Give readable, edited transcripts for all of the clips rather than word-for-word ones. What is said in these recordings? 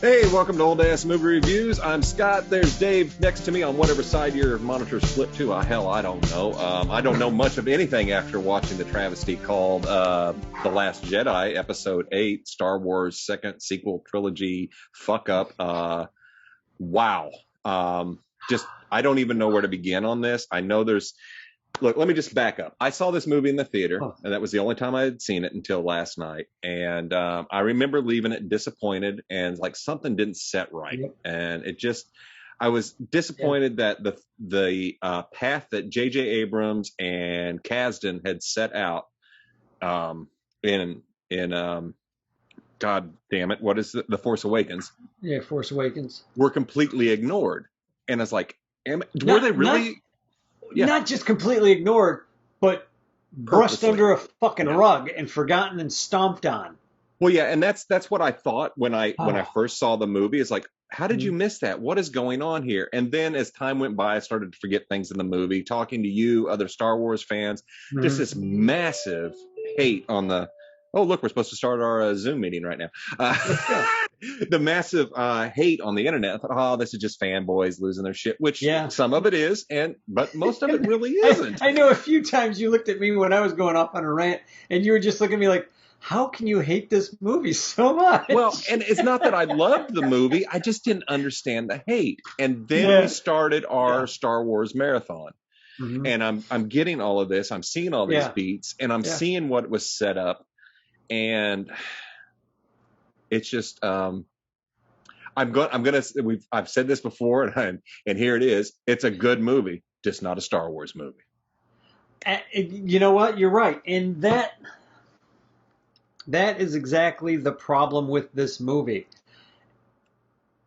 Hey, welcome to Old Ass Movie Reviews. I'm Scott. There's Dave next to me on whatever side your monitor's flipped to. Hell, I don't know. I don't know much of anything after watching the travesty called The Last Jedi, Episode 8, Star Wars second sequel trilogy fuck up. Wow. I don't even know where to begin on this. I know Look, let me just back up. I saw this movie in the theater, and that was the only time I had seen it until last night. And I remember leaving it disappointed and like something didn't set right. Yep. And I was disappointed that the path that J.J. Abrams and Kasdan had set out in God damn it, what is the Force Awakens? Yeah, Force Awakens. Were completely ignored. And I was like, were they really... Not just completely ignored, but brushed under a fucking rug and forgotten and stomped on. Well, yeah, and that's what I thought when I first saw the movie. It's like, how did you miss that? What is going on here? And then as time went by, I started to forget things in the movie. Talking to you, other Star Wars fans, just this massive hate on the. Oh, look, we're supposed to start our Zoom meeting right now. The massive hate on the internet. I thought, oh, this is just fanboys losing their shit, which some of it is, but most of it really isn't. I know a few times you looked at me when I was going off on a rant, and you were just looking at me like, how can you hate this movie so much? Well, and it's not that I loved the movie. I just didn't understand the hate. And then we started our Star Wars marathon. Mm-hmm. And I'm getting all of this. I'm seeing all these beats, and I'm seeing what was set up. And it's just I've said this before, and here it is. It's a good movie, just not a Star Wars movie. You know what? You're right, and that is exactly the problem with this movie.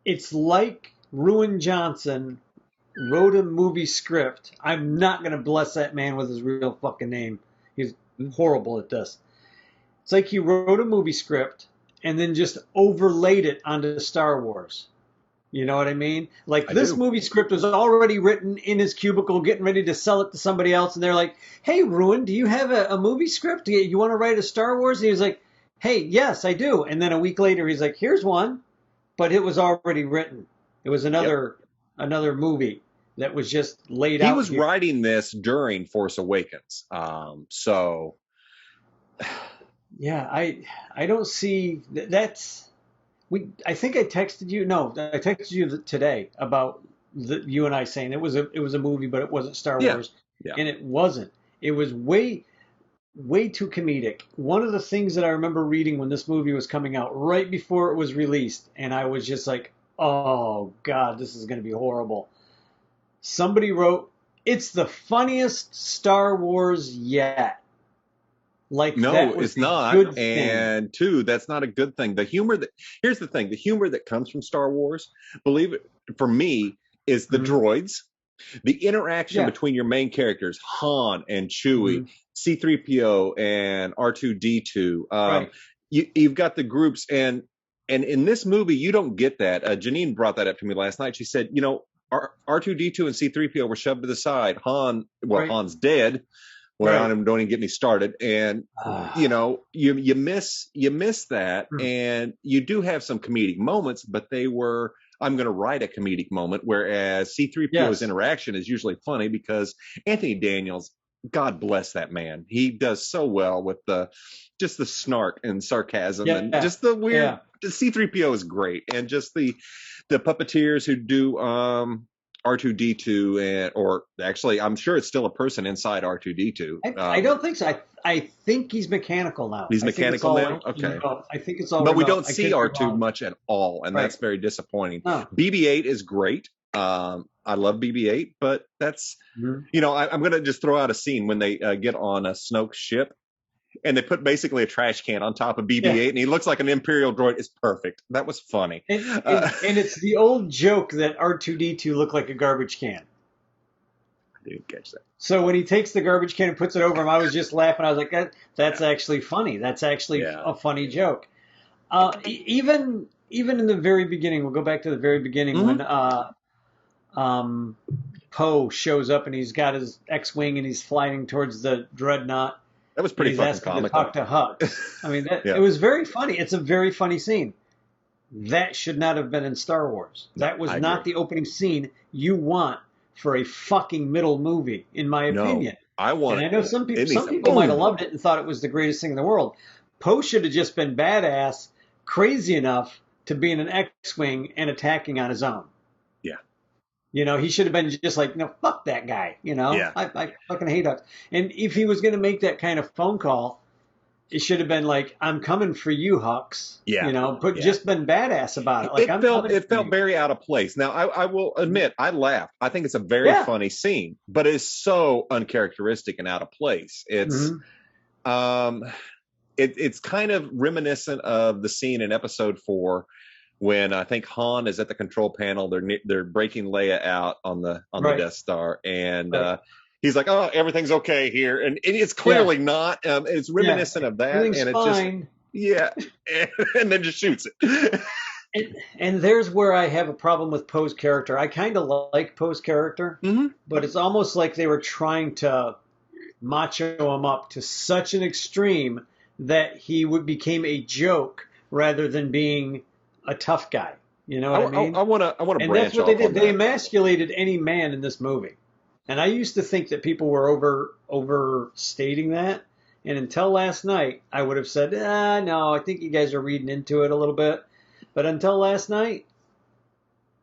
It's like Ruin Johnson wrote a movie script. I'm not going to bless that man with his real fucking name. He's horrible at this. It's like he wrote a movie script and then just overlaid it onto Star Wars. You know what I mean? Like this movie script was already written in his cubicle, getting ready to sell it to somebody else. And they're like, hey, Ruin, do you have a movie script? You want to write a Star Wars? And he was like, hey, yes, I do. And then a week later, he's like, here's one. But it was already written. It was another movie that was just laid out. He was writing this during Force Awakens. Yeah, I don't see that's I think I texted you. No, I texted you today about you and I saying it was a movie, but it wasn't Star Wars, and it wasn't. It was way too comedic. One of the things that I remember reading when this movie was coming out, right before it was released, and I was just like, oh God, this is going to be horrible. Somebody wrote, it's the funniest Star Wars yet. Like, no, it's not. And two, that's not a good thing. Here's the thing. The humor that comes from Star Wars, believe it, for me, is the droids, the interaction between your main characters, Han and Chewie, C-3PO and R2-D2. Right. You've got the groups, and in this movie, you don't get that. Janine brought that up to me last night. She said, R2-D2 and C-3PO were shoved to the side. Han's dead. Well, don't even get me started. And you miss that, and you do have some comedic moments, but they were. I'm going to write a comedic moment, whereas C-3PO's interaction is usually funny because Anthony Daniels, God bless that man, he does so well with just the snark and sarcasm and just the weird. Yeah. The C-3PO is great, and just the puppeteers who do R2-D2 or actually I'm sure it's still a person inside R2-D2. I don't think so. I think he's mechanical now. He's mechanical now? Okay. I think it's all But we don't see R2 much at all, and that's very disappointing. Oh. BB-8 is great. I love BB-8, but that's I'm going to just throw out a scene when they get on a Snoke's ship. And they put basically a trash can on top of BB-8, and he looks like an Imperial droid. It's perfect. That was funny. And it's the old joke that R2-D2 looked like a garbage can. I didn't catch that. So when he takes the garbage can and puts it over him, I was just laughing. I was like, that's actually funny. That's actually a funny joke. Even in the very beginning, we'll go back to the very beginning when Poe shows up and he's got his X-Wing and he's flying towards the Dreadnought. That was pretty fucking comical. To talk to Hux. I mean, it was very funny. It's a very funny scene. that should not have been in Star Wars. No, That was I not agree. the opening scene you want for a fucking middle movie, in my No, opinion. I And want I know it. It needs some to people might have boom. loved it and thought it was the greatest thing in the world. Poe should have just been badass, crazy enough to be in an X-wing and attacking on his own. Yeah, He should have been just like, no, fuck that guy. yeah, I fucking hate Hux. And if he was going to make that kind of phone call, it should have been like, I'm coming for you, Hux. yeah, But yeah. just been badass about it. Like, It I'm felt coming it for felt you. very out of place. Now, I will admit, I laughed. I think it's a very Yeah. funny scene, but it's so uncharacteristic and out of place. Um, it's kind of reminiscent of the scene in Episode 4 when I think Han is at the control panel. They're breaking Leia out on the Right. Death Star, and Right. he's like, "Oh, everything's okay here," and it's Yeah. clearly not. It's reminiscent of that, Everything's and it's just fine. yeah, and then just shoots it. And there's where I have a problem with Poe's character. I kind of like Poe's character, Mhm. but it's almost like they were trying to macho him up to such an extreme that he became a joke rather than being a tough guy. You know what I mean? I want to And that's branch what they off on did. They that. emasculated any man in this movie. And I used to think that people were overstating that. And until last night, I would have said, no, I think you guys are reading into it a little bit. But until last night,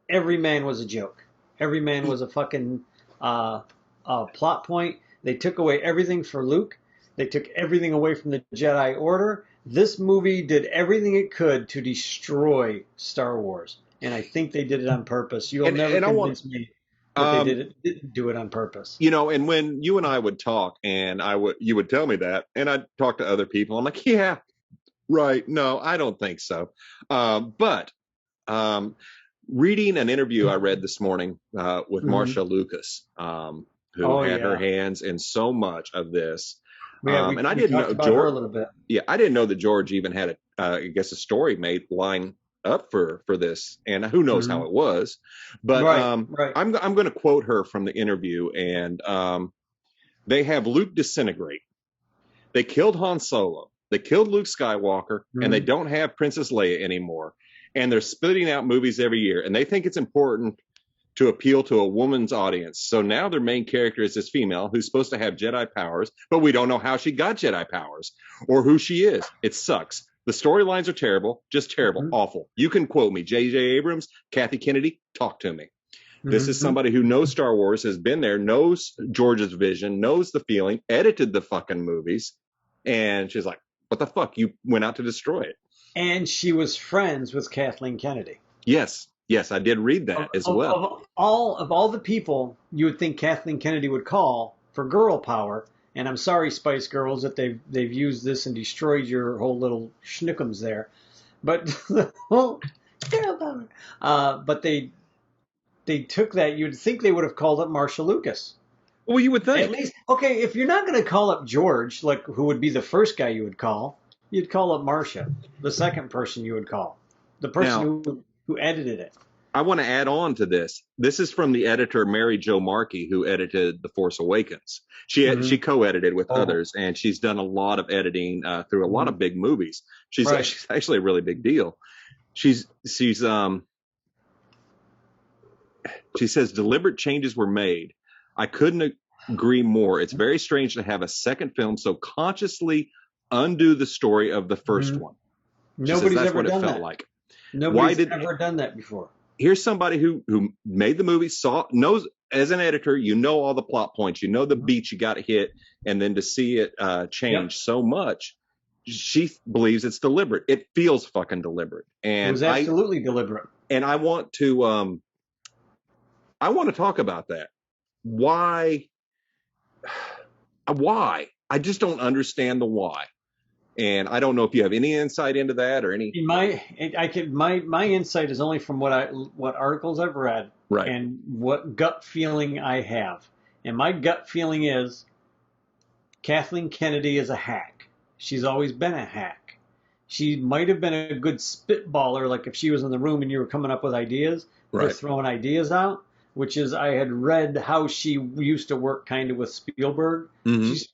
every man was a joke. Every man was a fucking plot point. They took away everything for Luke. They took everything away from the Jedi Order. This movie did everything it could to destroy Star Wars. And I think they did it on purpose. You'll never convince me that they didn't do it on purpose. And when you and I would talk, and you would tell me that, and I'd talk to other people. I'm like, yeah, right. No, I don't think so. But reading an interview I read this morning with Marsha Lucas, who had her hands in so much of this. And I didn't know George a little bit. Yeah, I didn't know that George even had I guess a story made line up for this, and who knows how it was. But right. I'm going to quote her from the interview, and they have Luke disintegrate. They killed Han Solo. They killed Luke Skywalker, and they don't have Princess Leia anymore. And they're spitting out movies every year, and they think it's important to appeal to a woman's audience. So now their main character is this female who's supposed to have Jedi powers, but we don't know how she got Jedi powers or who she is. It sucks. The storylines are terrible, just terrible, awful. You can quote me, J.J. Abrams, Kathy Kennedy, talk to me. This is somebody who knows Star Wars, has been there, knows George's vision, knows the feeling, edited the fucking movies. And she's like, what the fuck? You went out to destroy it. And she was friends with Kathleen Kennedy. Yes, I did read that as well. Of all the people you would think Kathleen Kennedy would call for girl power, and I'm sorry, Spice Girls, that they've used this and destroyed your whole little schnookums there, but the whole girl power. But they took that. You'd think they would have called up Marsha Lucas. Well, you would think. At least, okay, if you're not going to call up George, like who would be the first guy you would call, you'd call up Marsha, the second person you would call, the person who edited it. I want to add on to this. This is from the editor, Mary Jo Markey, who edited The Force Awakens. She co-edited with others, and she's done a lot of editing through a lot of big movies. She's actually a really big deal. She says deliberate changes were made. I couldn't agree more. It's very strange to have a second film so consciously undo the story of the first one. Nobody's that's ever what done it felt that. like. Nobody's ever done that before. Here's somebody who made the movie, knows as an editor, you know all the plot points, you know the beats you got to hit, and then to see it change so much, she believes it's deliberate. It feels fucking deliberate, and it was absolutely deliberate. And I want to talk about that. Why? I just don't understand the why. And I don't know if you have any insight into that or any. My insight is only from what articles I've read and what gut feeling I have. And my gut feeling is Kathleen Kennedy is a hack. She's always been a hack. She might have been a good spitballer, like if she was in the room and you were coming up with ideas or throwing ideas out, which is I had read how she used to work kind of with Spielberg.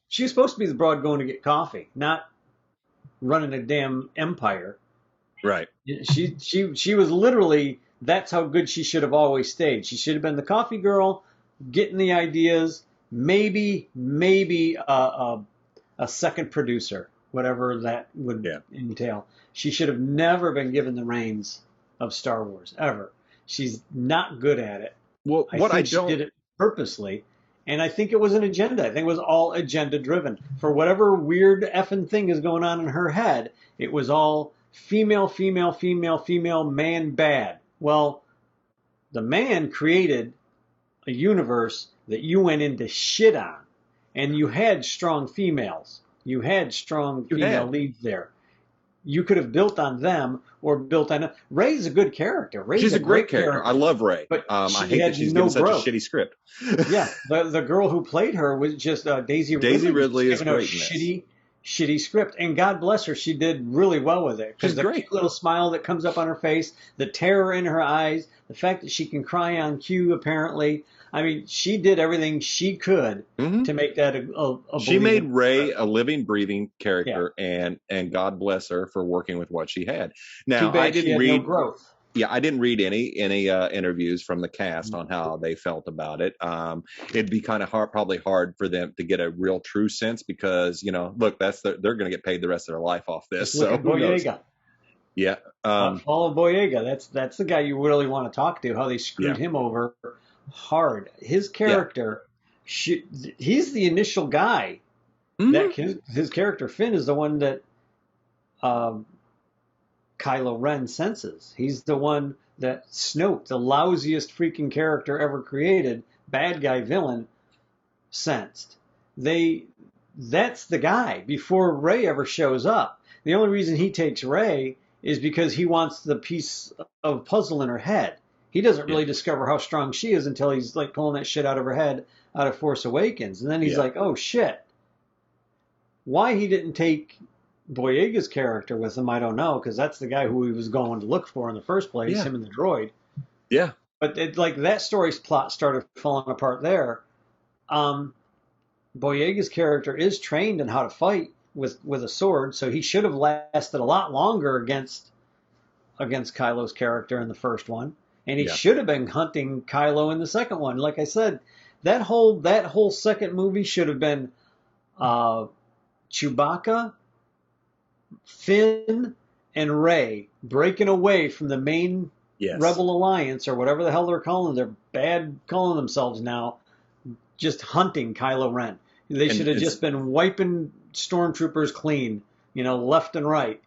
She's supposed to be the broad going to get coffee, not running a damn empire. Right. She was literally, that's how good she should have always stayed. She should have been the coffee girl, getting the ideas, maybe a second producer, whatever that would entail. She should have never been given the reins of Star Wars ever. She's not good at it. Well, She did it purposely, and I think it was an agenda. I think it was all agenda driven. For whatever weird effing thing is going on in her head, it was all female, female, female, female, man bad. Well, the man created a universe that you went into shit on, and you had strong females. You had strong female leads there. You could have built on them or built on. Rey's a good character. She's a great character. I love Rey. But I hate that she's given such a shitty script. Yeah, the girl who played her was just Daisy Ridley. Daisy Ridley is great. Shitty script, and God bless her, she did really well with it. Because the cute little smile that comes up on her face, the terror in her eyes, the fact that she can cry on cue, apparently. I mean, she did everything she could to make that a She made Rey a living, breathing character, and God bless her for working with what she had. Now, I didn't read no growth. Yeah, I didn't read any interviews from the cast on how they felt about it. It'd be kind of probably hard for them to get a real true sense because look, they're going to get paid the rest of their life off this. So Boyega. Yeah, follow Boyega. That's the guy you really want to talk to. How they screwed him over hard. His character, he's the initial guy. That his character Finn is the one that Kylo Ren senses. He's the one that Snoke, the lousiest freaking character ever created, bad guy villain, sensed. That's the guy before Rey ever shows up. The only reason he takes Rey is because he wants the piece of puzzle in her head. He doesn't really discover how strong she is until he's like pulling that shit out of her head out of Force Awakens. And then he's like, oh shit. Why he didn't take Boyega's character with him, I don't know, because that's the guy who he was going to look for in the first place, him and the droid. Yeah. But that story's plot started falling apart there. Boyega's character is trained in how to fight with a sword, so he should have lasted a lot longer against Kylo's character in the first one. And he should have been hunting Kylo in the second one. Like I said, that whole second movie should have been Chewbacca, Finn, and Rey breaking away from the main Rebel Alliance or whatever the hell they're calling themselves now, just hunting Kylo Ren. They should have just been wiping stormtroopers clean, left and right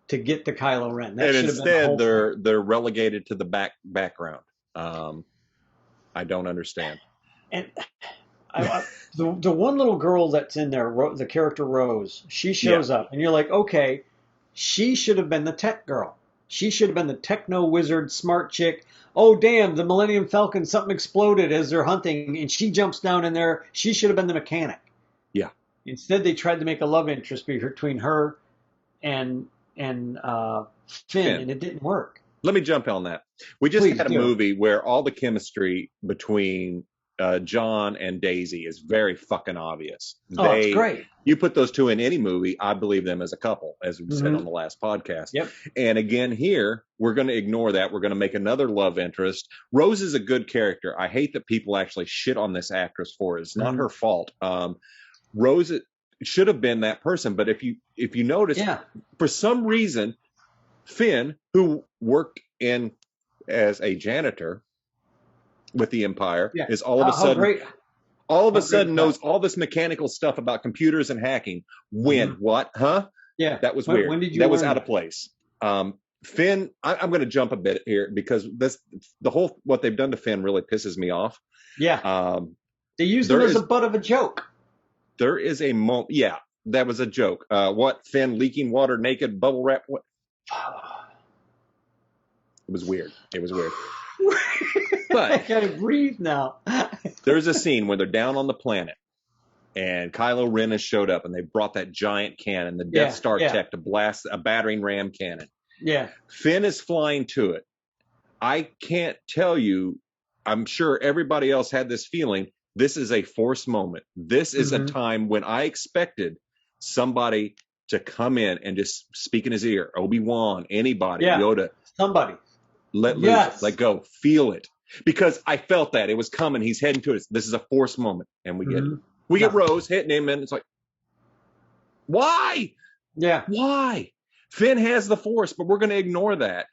to get to Kylo Ren. And instead, they're relegated to the background. I don't understand. And the one little girl that's in there, the character Rose, she shows up, and you're like, okay, she should have been the tech girl. She should have been the techno wizard, smart chick. Oh, damn, the Millennium Falcon, something exploded as they're hunting, and she jumps down in there. She should have been the mechanic. Yeah. Instead, they tried to make a love interest between her and Finn, and it didn't work. Let me jump on that. We just had a movie where all the chemistry between John and Daisy is very fucking obvious. It's great. You put those two in any movie, I believe them as a couple, as we said on the last podcast. Yep. And again, here, we're going to ignore that. We're going to make another love interest. Rose is a good character. I hate that people actually shit on this actress for it. It's not her fault. Rose should have been that person. But if you notice, for some reason, Finn, who worked as a janitor with the Empire, is all of a sudden knows all this mechanical stuff about computers and hacking. When? What? Huh? Yeah. That was weird. When did you that was out of place. Finn, I'm going to jump a bit here because what they've done to Finn really pisses me off. Yeah. They used him as a butt of a joke. There is a moment. Yeah, that was a joke. What? Finn leaking water naked, bubble wrap? What? It was weird. But I can't breathe now. There's a scene where they're down on the planet and Kylo Ren has showed up and they brought that giant cannon, the Death Star tech, to blast a battering ram cannon. Yeah. Finn is flying to it. I can't tell you, I'm sure everybody else had this feeling. This is a forced moment. This is a time when I expected somebody to come in and just speak in his ear. Obi-Wan, anybody, Yeah. Yoda. Somebody. Let loose, let go, feel it. Because I felt that. It was coming. He's heading to it. This is a Force moment. And we get it. We get Rose hitting him, and it's like, why? Yeah. Why? Finn has the Force, but we're going to ignore that.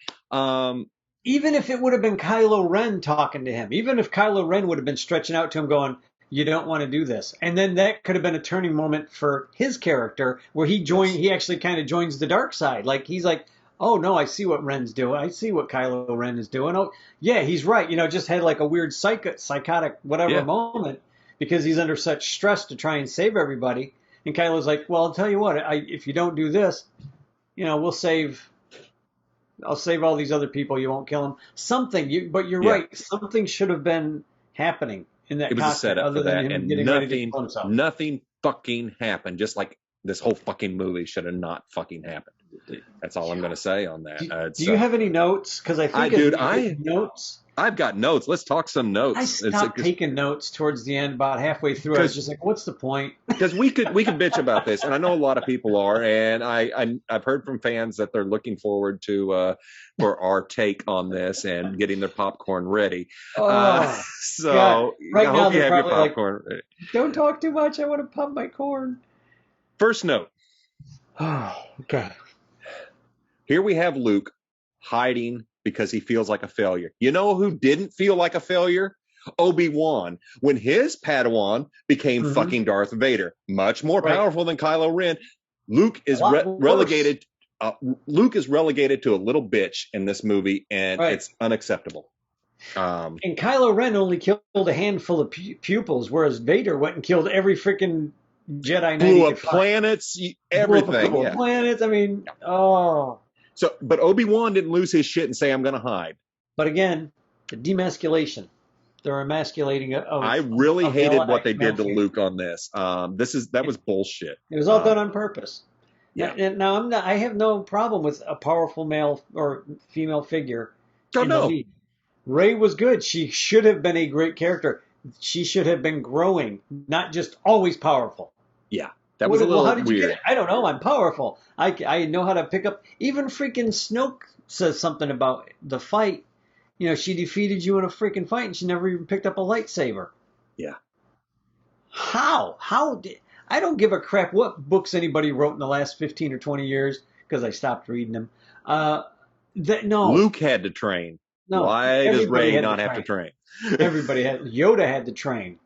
Even if it would have been Kylo Ren talking to him, even if Kylo Ren would have been stretching out to him going, you don't want to do this. And then that could have been a turning moment for his character where he actually kind of joins the dark side. Like, he's like, oh, no, I see what Ren's doing. I see what Kylo Ren is doing. Oh, yeah, he's right. Just had like a weird psychotic whatever moment because he's under such stress to try and save everybody. And Kylo's like, well, I'll tell you what, if you don't do this, I'll save all these other people. You won't kill them. But you're right. Something should have been happening in that. It was a setup for that, and nothing fucking happened. Just like this whole fucking movie should have not fucking happened. That's all I'm going to say on that. Do you have any notes? Because I think notes. I've got notes. Let's talk some notes. I stopped taking notes towards the end, about halfway through. I was just like, "What's the point?" Because we could bitch about this, and I know a lot of people are, and I've heard from fans that they're looking forward to for our take on this and getting their popcorn ready. So God. Right I now hope you have your popcorn ready. Don't talk too much. I want to pop my corn. First note. Oh God. Here we have Luke hiding because he feels like a failure. You know who didn't feel like a failure? Obi-Wan. When his Padawan became fucking Darth Vader, much more powerful than Kylo Ren, Luke is relegated. Luke is relegated to a little bitch in this movie, and it's unacceptable. And Kylo Ren only killed a handful of pupils, whereas Vader went and killed every freaking Jedi. Blew up planets, everything. Blew up planets. I mean, So, but Obi-Wan didn't lose his shit and say, I'm going to hide. But again, the demasculation. They're emasculating it. I really hated what they did to Luke on this. That was bullshit. It was all done on purpose. Yeah. Now, I have no problem with a powerful male or female figure. Oh, no. Rey was good. She should have been a great character. She should have been growing, not just always powerful. Yeah. That was a little weird. You get it? I don't know. I'm powerful. I know how to pick up. Even freaking Snoke says something about the fight. She defeated you in a freaking fight, and she never even picked up a lightsaber. Yeah. How? I don't give a crap what books anybody wrote in the last 15 or 20 years because I stopped reading them. No. Luke had to train. No. Why does Rey not have to train? Everybody had. Yoda had to train.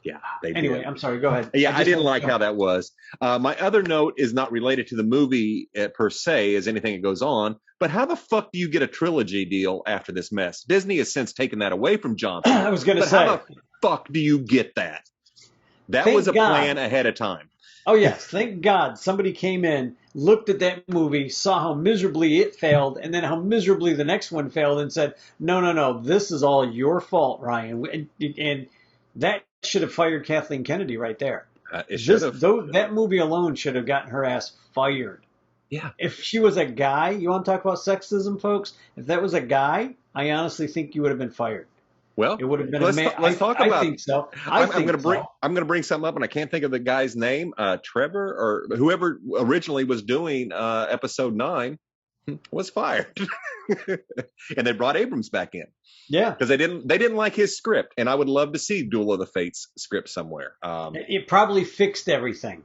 Yeah. Anyway, I'm sorry. Go ahead. Yeah, I didn't like how that was. My other note is not related to the movie per se as anything that goes on, but how the fuck do you get a trilogy deal after this mess? Disney has since taken that away from Johnson. I was going to say. How the fuck do you get that? That was a plan ahead of time. Oh, yes. Thank God somebody came in, looked at that movie, saw how miserably it failed, and then how miserably the next one failed and said, no, this is all your fault, Ryan. And that should have fired Kathleen Kennedy right there. It should have. That movie alone should have gotten her ass fired. Yeah. If she was a guy, you want to talk about sexism, folks? If that was a guy, I honestly think you would have been fired. Well, it would have been let's talk about. I think so. I'm going to bring something up, and I can't think of the guy's name. Trevor or whoever originally was doing episode 9 was fired, and they brought Abrams back in. Yeah, because they didn't like his script, and I would love to see Duel of the Fates script somewhere. It probably fixed everything.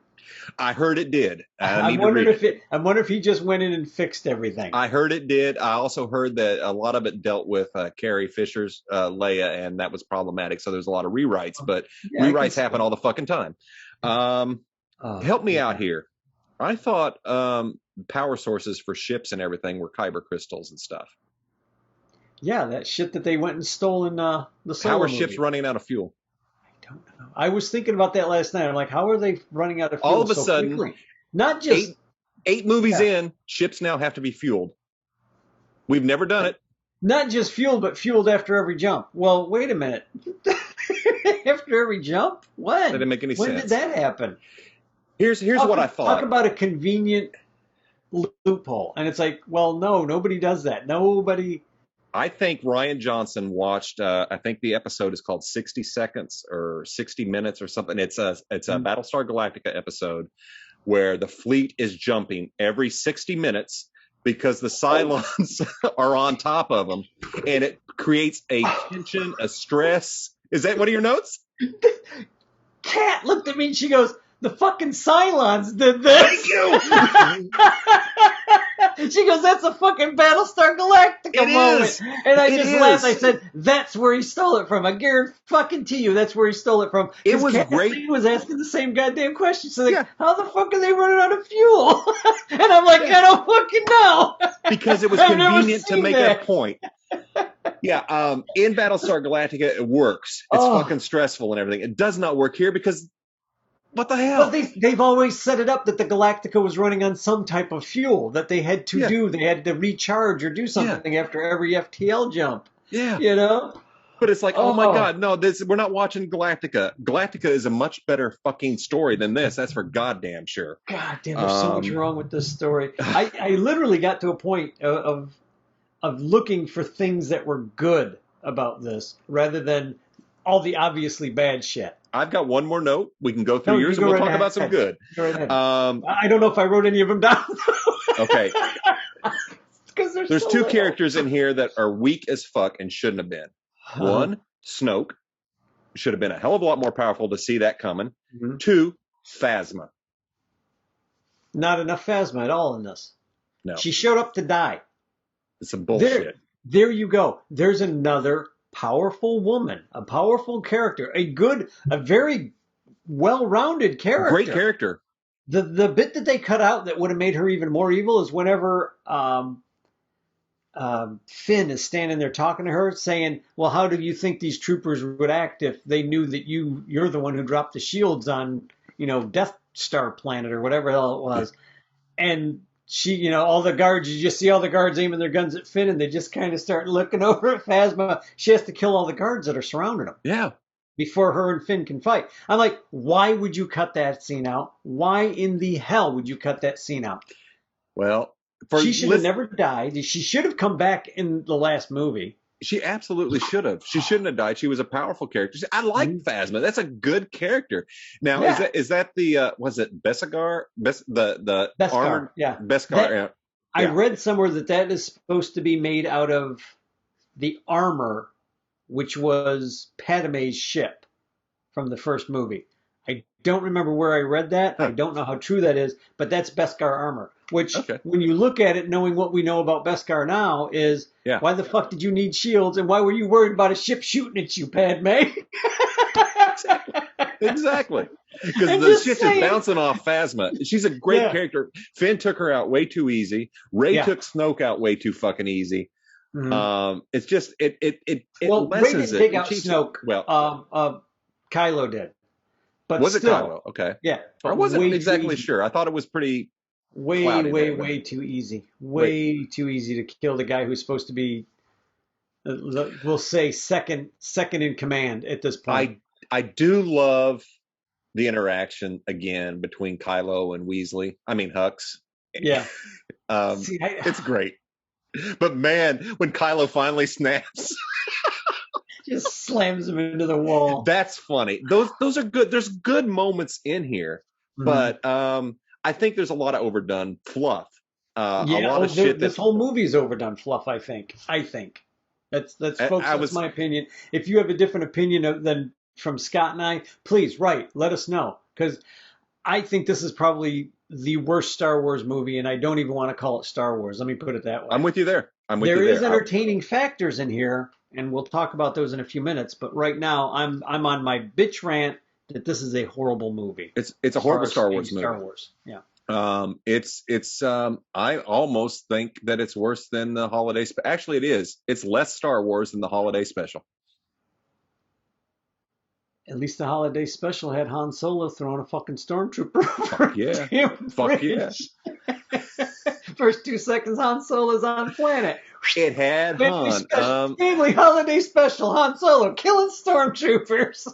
I heard it did. I wonder if he just went in and fixed everything. I heard it did. I also heard that a lot of it dealt with Carrie Fisher's Leia, and that was problematic. So there's a lot of rewrites, but rewrites happen all the fucking time. Help me out here. I thought power sources for ships and everything were kyber crystals and stuff. Yeah, that shit that they went and stole in the Solo How are movie. ships running out of fuel? I don't know. I was thinking about that last night. I'm like, how are they running out of fuel all of a so sudden? Quickly? Not just eight movies in, ships now have to be fueled. We've never done it. Not just fueled, but fueled after every jump. Well, wait a minute. After every jump? When? That didn't make any sense. When did that happen? Here's what I thought. Talk about a convenient loophole. And it's like, well, no, nobody does that. Nobody. I think Rian Johnson watched. I think the episode is called 60 Seconds or 60 Minutes or something. It's a Battlestar Galactica episode where the fleet is jumping every 60 minutes because the Cylons are on top of them, and it creates a tension, a stress. Is that one of your notes? Kat looked at me and she goes, "The fucking Cylons did this." Thank you. She goes, "That's a fucking Battlestar Galactica moment." And I just laughed. I said, "That's where he stole it from." I guarantee you, that's where he stole it from. It was great. Kathleen was asking the same goddamn question. So like, how the fuck are they running out of fuel? And I'm like, I don't fucking know. Because it was convenient to make a point. Yeah, in Battlestar Galactica, it works. It's fucking stressful and everything. It does not work here because what the hell? But they've always set it up that the Galactica was running on some type of fuel that they had to do. They had to recharge or do something after every FTL jump. Yeah. You know? But it's like, oh my God, no, we're not watching Galactica. Galactica is a much better fucking story than this. That's for goddamn sure. God damn, there's so much wrong with this story. I literally got to a point of looking for things that were good about this rather than all the obviously bad shit. I've got one more note. We can go through yours and we'll talk about some good. I don't know if I wrote any of them down. Okay. There's two characters in here that are weak as fuck and shouldn't have been. One, Snoke. Should have been a hell of a lot more powerful to see that coming. Mm-hmm. Two, Phasma. Not enough Phasma at all in this. No. She showed up to die. It's some bullshit. There you go. There's another powerful woman, a powerful character, a very well-rounded character. Great character. The bit that they cut out that would have made her even more evil is whenever Finn is standing there talking to her, saying, "Well, how do you think these troopers would act if they knew that you're the one who dropped the shields on, Death Star planet or whatever the hell it was?" And she, all the guards, you just see all the guards aiming their guns at Finn, and they just kind of start looking over at Phasma. She has to kill all the guards that are surrounding him. Yeah. Before her and Finn can fight. I'm like, why would you cut that scene out? Why in the hell would you cut that scene out? Well, she should have never died. She should have come back in the last movie. She absolutely should have. She shouldn't have died. She was a powerful character. I like Phasma. That's a good character. Now, is that the was it Beskar? The Beskar, armor? yeah. Beskar. I read somewhere that is supposed to be made out of the armor, which was Padme's ship from the first movie. I don't remember where I read that. I don't know how true that is, but that's Beskar armor. Which, when you look at it, knowing what we know about Beskar now, is why the fuck did you need shields, and why were you worried about a ship shooting at you, Padme? Exactly. Because the shit's just bouncing off Phasma. She's a great character. Finn took her out way too easy. Rey took Snoke out way too fucking easy. Mm-hmm. It's just it lessens Rey didn't take out Snoke. Well, Kylo did. But was still, it Kylo? Okay. Yeah. I wasn't exactly sure. I thought it was pretty way too easy. Way too easy to kill the guy who's supposed to be, we'll say, second in command at this point. I do love the interaction again between Kylo and Hux. Yeah. It's great. But man, when Kylo finally snaps, just slams him into the wall. That's funny. Those are good. There's good moments in here, but I think there's a lot of overdone fluff. A lot of shit. This whole movie's overdone fluff. I think. That's folks. That's my opinion. If you have a different opinion than from Scott and I, please let us know, because I think this is probably the worst Star Wars movie, and I don't even want to call it Star Wars. Let me put it that way. I'm with you there. There is entertaining factors in here, and we'll talk about those in a few minutes. But right now, I'm on my bitch rant that this is a horrible movie. It's a horrible Star Wars movie. Star Wars, yeah. I almost think that it's worse than the holiday. Actually, it is. It's less Star Wars than the holiday special. At least the holiday special had Han Solo throwing a fucking stormtrooper. Fuck yeah. Fuck yeah. First 2 seconds, Han Solo's on planet. It had Han. Family holiday special, Han Solo killing stormtroopers.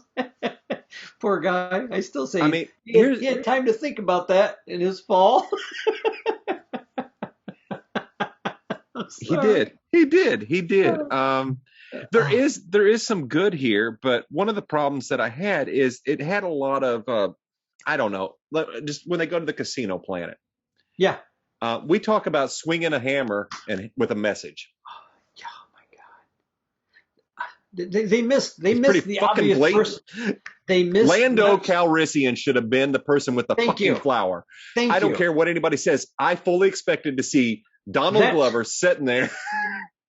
Poor guy. I still say he had time to think about that in his fall. He did. There is some good here, but one of the problems that I had is it had a lot of I don't know. Just when they go to the casino planet. Yeah. We talk about swinging a hammer and with a message. Oh my God. They missed It's pretty the fucking obvious blatant. person. They missed Lando Calrissian should have been the person with the Thank fucking you. flower. Thank I don't you. care what anybody says. I fully expected to see Donald Glover sitting there.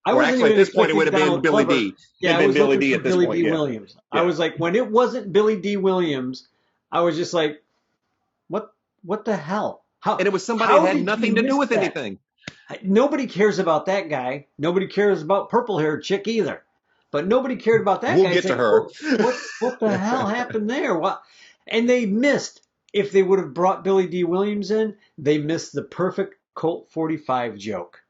I Or wasn't actually, at even this point, it expecting would have been Donald Billy Glover. D. Yeah, It'd I been was Billy looking D for at this Billy point. D. Yeah. Williams. Yeah. I was like, when it wasn't Billy D. Williams, I was just like, what the hell? How? And it was somebody how that had did nothing you to do miss with that? anything. Nobody cares about that guy. Nobody cares about purple-haired chick either. But nobody cared about that We'll guy. get to Saying, her. what the hell happened there? What? And they missed. If they would have brought Billy D. Williams in, they missed the perfect Colt 45 joke.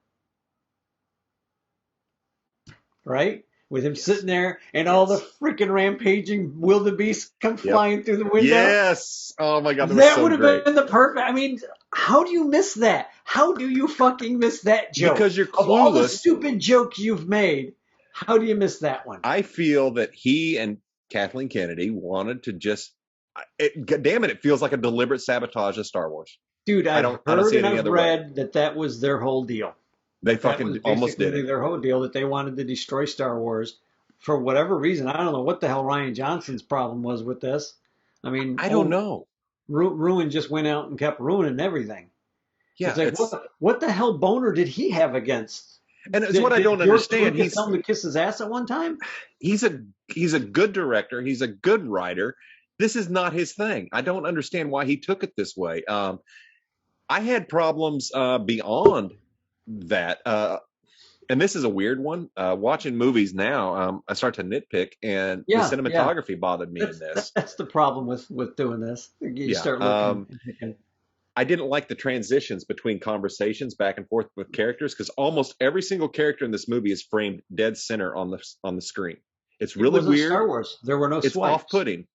Right? With him sitting there and all the freaking rampaging wildebeest come flying through the window. Yes. Oh my God, that was That so would have great. been the perfect. I mean, how do you miss that? How do you fucking miss that joke? Because you're Of all the clueless. stupid jokes you've made, how do you miss that one? I feel that he and Kathleen Kennedy wanted to just. Damn it! It feels like a deliberate sabotage of Star Wars. Dude, I I've don't heard see it and any I've other way. read that was their whole deal. They That was fucking almost did basically it. their whole deal, that they wanted to destroy Star Wars for whatever reason. I don't know what the hell Rian Johnson's problem was with this. I mean, I don't know. Ruin just went out and kept ruining everything. Yeah, It's like, what the hell boner did he have against? And it's what I don't understand. He's tell him to kiss his ass at one time. He's a good director. He's a good writer. This is not his thing. I don't understand why he took it this way. I had problems beyond that. And this is a weird one. Watching movies now, I start to nitpick, and the cinematography bothered me in this. That's the problem with doing this. You start looking and picking. I didn't like the transitions between conversations back and forth with characters, because almost every single character in this movie is framed dead center on the screen. It's really weird. Star Wars. There were no swipes. It's off-putting.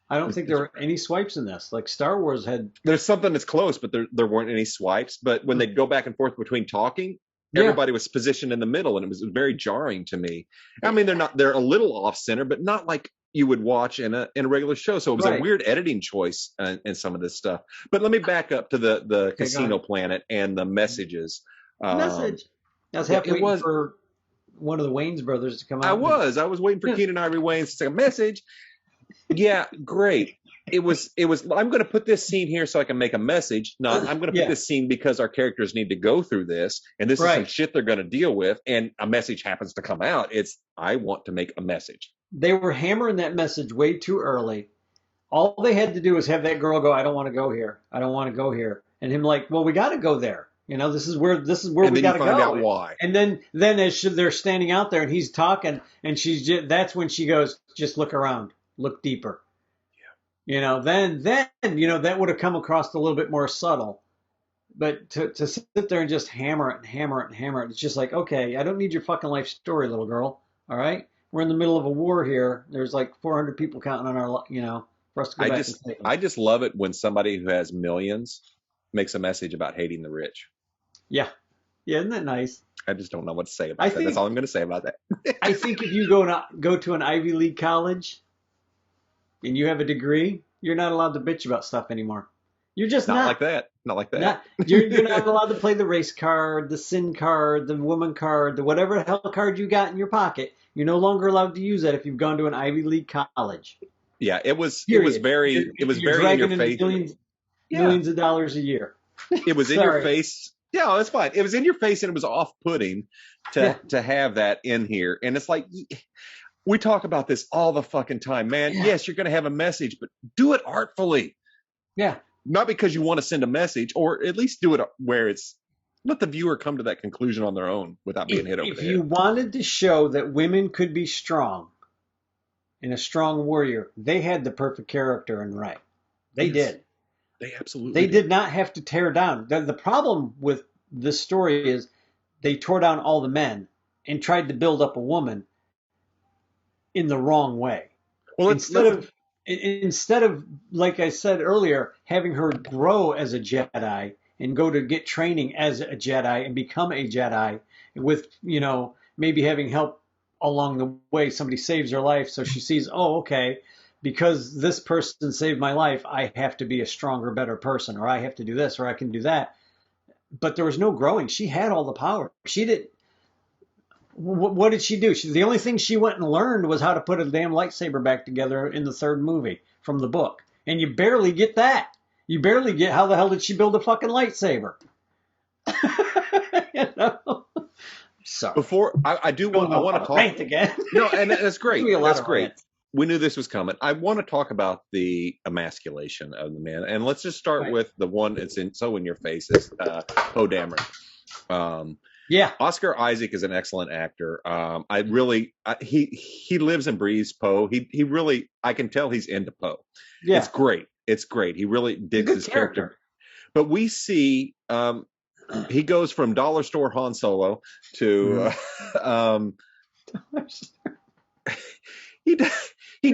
I don't think there were any swipes in this. Like Star Wars had. There's something that's close, but there weren't any swipes. But when they go back and forth between talking, everybody was positioned in the middle, and it was very jarring to me. I mean, they're a little off center, but not like you would watch in a regular show. So it was a weird editing choice in some of this stuff. But let me back up to the casino planet and the messages. Message. I was happy for one of the Wayans brothers to come out. I was waiting for Keenan Ivory Wayans to say a message. Yeah, great. It was. I'm going to put this scene here so I can make a message. Not I'm going to put this scene because our characters need to go through this, and this is some shit they're going to deal with, and a message happens to come out. I want to make a message. They were hammering that message way too early. All they had to do was have that girl go, "I don't want to go here. I don't want to go here," and him like, "Well, we got to go there. You know, this is where we got to go." Find out why. And then as they're standing out there and he's talking, and that's when she goes, "Just look around, look deeper." You know, then that would have come across a little bit more subtle. But to sit there and just hammer it and hammer it and hammer it, it's just like, okay, I don't need your fucking life story, little girl. All right, we're in the middle of a war here. There's like 400 people counting on our, for us to go back and take them. I just love it when somebody who has millions makes a message about hating the rich. Yeah, isn't that nice? I just don't know what to say about that. That's all I'm going to say about that. I think if you go to an Ivy League college and you have a degree, you're not allowed to bitch about stuff anymore. You're just not like that. Not like that. You're not allowed to play the race card, the sin card, the woman card, the whatever hell card you got in your pocket. You're no longer allowed to use that if you've gone to an Ivy League college. Yeah, it was very in your face. Millions of dollars a year. It was in your face. Yeah, that's fine. It was in your face, and it was off-putting to have that in here. And it's like, we talk about this all the fucking time, man. Yeah. Yes, you're going to have a message, but do it artfully. Yeah. Not because you want to send a message, or at least do it where let the viewer come to that conclusion on their own without being hit over the head. If you wanted to show that women could be strong and a strong warrior, they had the perfect character and right. They did. They absolutely They did not have to tear down. The problem with this story is they tore down all the men and tried to build up a woman in the wrong way. Well, instead of, like I said earlier, having her grow as a Jedi and go to get training as a Jedi and become a Jedi with, maybe having help along the way. Somebody saves her life, so she sees, oh, okay, because this person saved my life, I have to be a stronger, better person, or I have to do this, or I can do that. But there was no growing. She had all the power. She did. What did she do? The only thing she went and learned was how to put a damn lightsaber back together in the third movie from the book. And you barely get that. You barely get how the hell did she build a fucking lightsaber? You know? Sorry. Before I want to talk rant again. No, and that's great. That's great. Rants. We knew this was coming. I want to talk about the emasculation of the man, and let's just start with the one that's so in your face is Poe Dameron. Yeah, Oscar Isaac is an excellent actor. He lives and breathes Poe. He really, I can tell he's into Poe. Yeah, it's great. It's great. He really digs his character. But we see he goes from dollar store Han Solo to he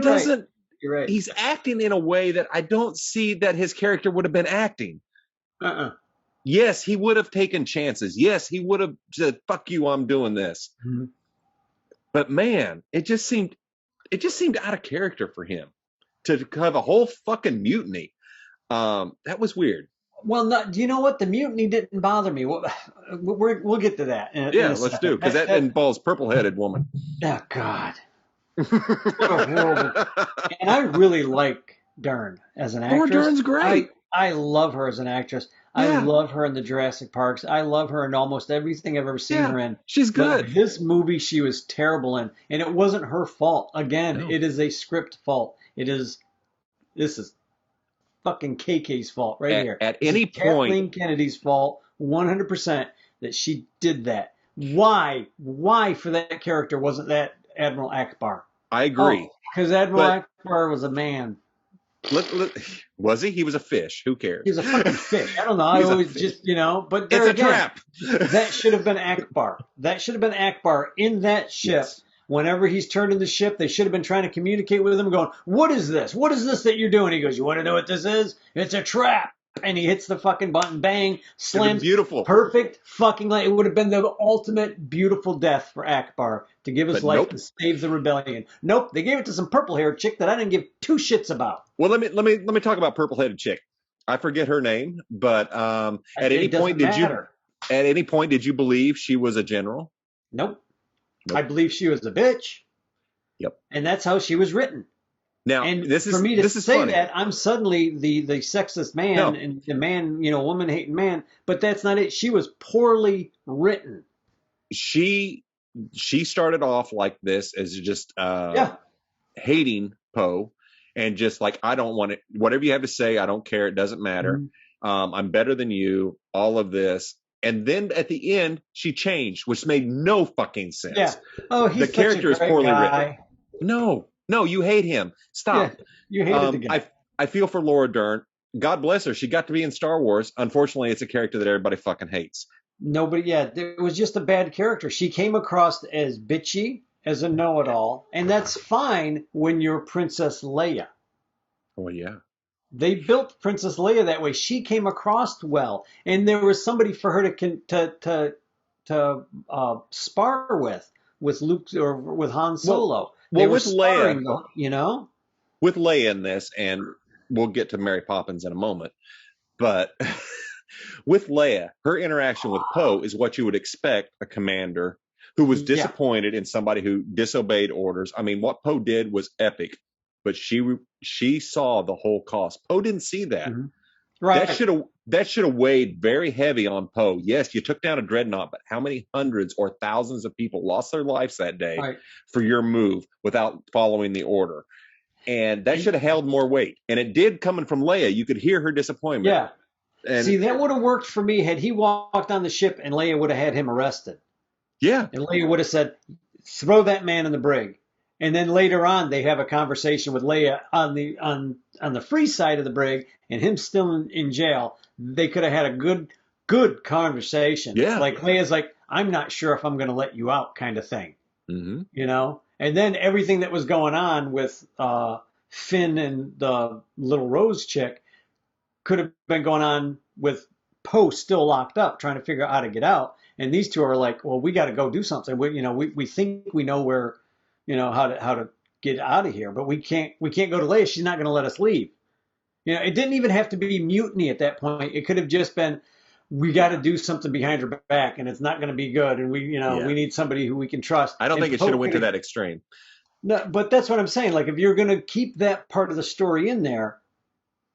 doesn't. Right. You're right. He's acting in a way that I don't see that his character would have been acting. Yes, he would have taken chances. Yes, he would have said, "Fuck you, I'm doing this." Mm-hmm. But man, it just seemed out of character for him to have a whole fucking mutiny. That was weird. Well, do you know what? The mutiny didn't bother me. We'll get to that. Let's do, because that involves purple-headed woman. Oh God. What a horrible. And I really like Dern as an actress. Laura Dern's great. I love her as an actress. Yeah. I love her in the Jurassic Parks. I love her in almost everything I've ever seen her in. She's good. But this movie she was terrible in, and it wasn't her fault. Again, It is a script fault. This is fucking KK's fault here. At any point, Kathleen Kennedy's fault, 100% that she did that. Why for that character wasn't that Admiral Akbar? I agree. Because Admiral Akbar was a man. Was he? He was a fish. Who cares? He was a fucking fish. I don't know. I always just, but it's a trap. That should have been Akbar. That should have been Akbar in that ship. Yes. Whenever he's turning the ship, they should have been trying to communicate with him, going, "What is this? What is this that you're doing?" He goes, "You want to know what this is? It's a trap." And he hits the fucking button, bang, slams. Beautiful. Perfect fucking light. It would have been the ultimate beautiful death for Akbar to give his life to save the rebellion. Nope, they gave it to some purple-haired chick that I didn't give two shits about. Well, let me talk about purple-headed chick. I forget her name, but at any point did you believe she was a general? Nope. I believe she was a bitch. Yep. And that's how she was written. Now, and for me to say that, I'm suddenly the sexist man and the man, woman hating man. But that's not it. She was poorly written. She started off like this as just hating Poe and just like, I don't want it. Whatever you have to say, I don't care. It doesn't matter. Mm-hmm. I'm better than you. All of this. And then at the end, she changed, which made no fucking sense. Yeah. Oh, he's the character is poorly written. No, you hate him. Stop. Yeah, you hate it again. I feel for Laura Dern. God bless her. She got to be in Star Wars. Unfortunately, it's a character that everybody fucking hates. Nobody, it was just a bad character. She came across as bitchy, as a know-it-all, and that's fine when you're Princess Leia. Oh, yeah. They built Princess Leia that way. She came across well, and there was somebody for her to spar with Luke or with Han Solo. Well, with Leia, with Leia in this, and we'll get to Mary Poppins in a moment, but with Leia, her interaction with Poe is what you would expect a commander who was disappointed in somebody who disobeyed orders. I mean, what Poe did was epic, but she saw the whole cost. Poe didn't see that. Mm-hmm. Right. That should have weighed very heavy on Poe. Yes, you took down a dreadnought, but how many hundreds or thousands of people lost their lives that day for your move without following the order? And that should have held more weight. And it did, coming from Leia. You could hear her disappointment. Yeah. And see, that would have worked for me had he walked on the ship and Leia would have had him arrested. Yeah. And Leia would have said, "Throw that man in the brig." And then later on, they have a conversation with Leia on the free side of the brig, and him still in jail. They could have had a good conversation. Yeah. Like Leia's like, "I'm not sure if I'm going to let you out," kind of thing. Mm-hmm. And then everything that was going on with Finn and the little Rose chick could have been going on with Poe still locked up, trying to figure out how to get out. And these two are like, "Well, we got to go do something. We think we know where." How to get out of here, but we can't go to Leia. She's not going to let us leave. It didn't even have to be mutiny at that point. It could have just been, we got to do something behind her back, and it's not going to be good, and we need somebody who we can trust. I don't think it should have went to that extreme. No, but that's what I'm saying. Like, if you're going to keep that part of the story in there,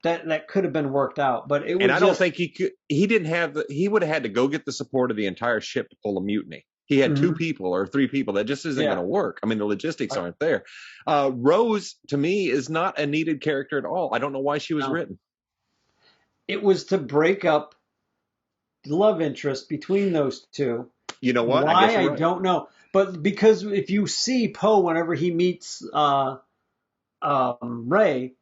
that could have been worked out. But it was. And I don't think he could. He didn't have he would have had to go get the support of the entire ship to pull a mutiny. He had 2 people or 3 people. That just isn't going to work. I mean, the logistics aren't there. Rose, to me, is not a needed character at all. I don't know why she was written. It was to break up the love interest between those two. You know what? Why? I don't know. But because if you see Poe whenever he meets Rey,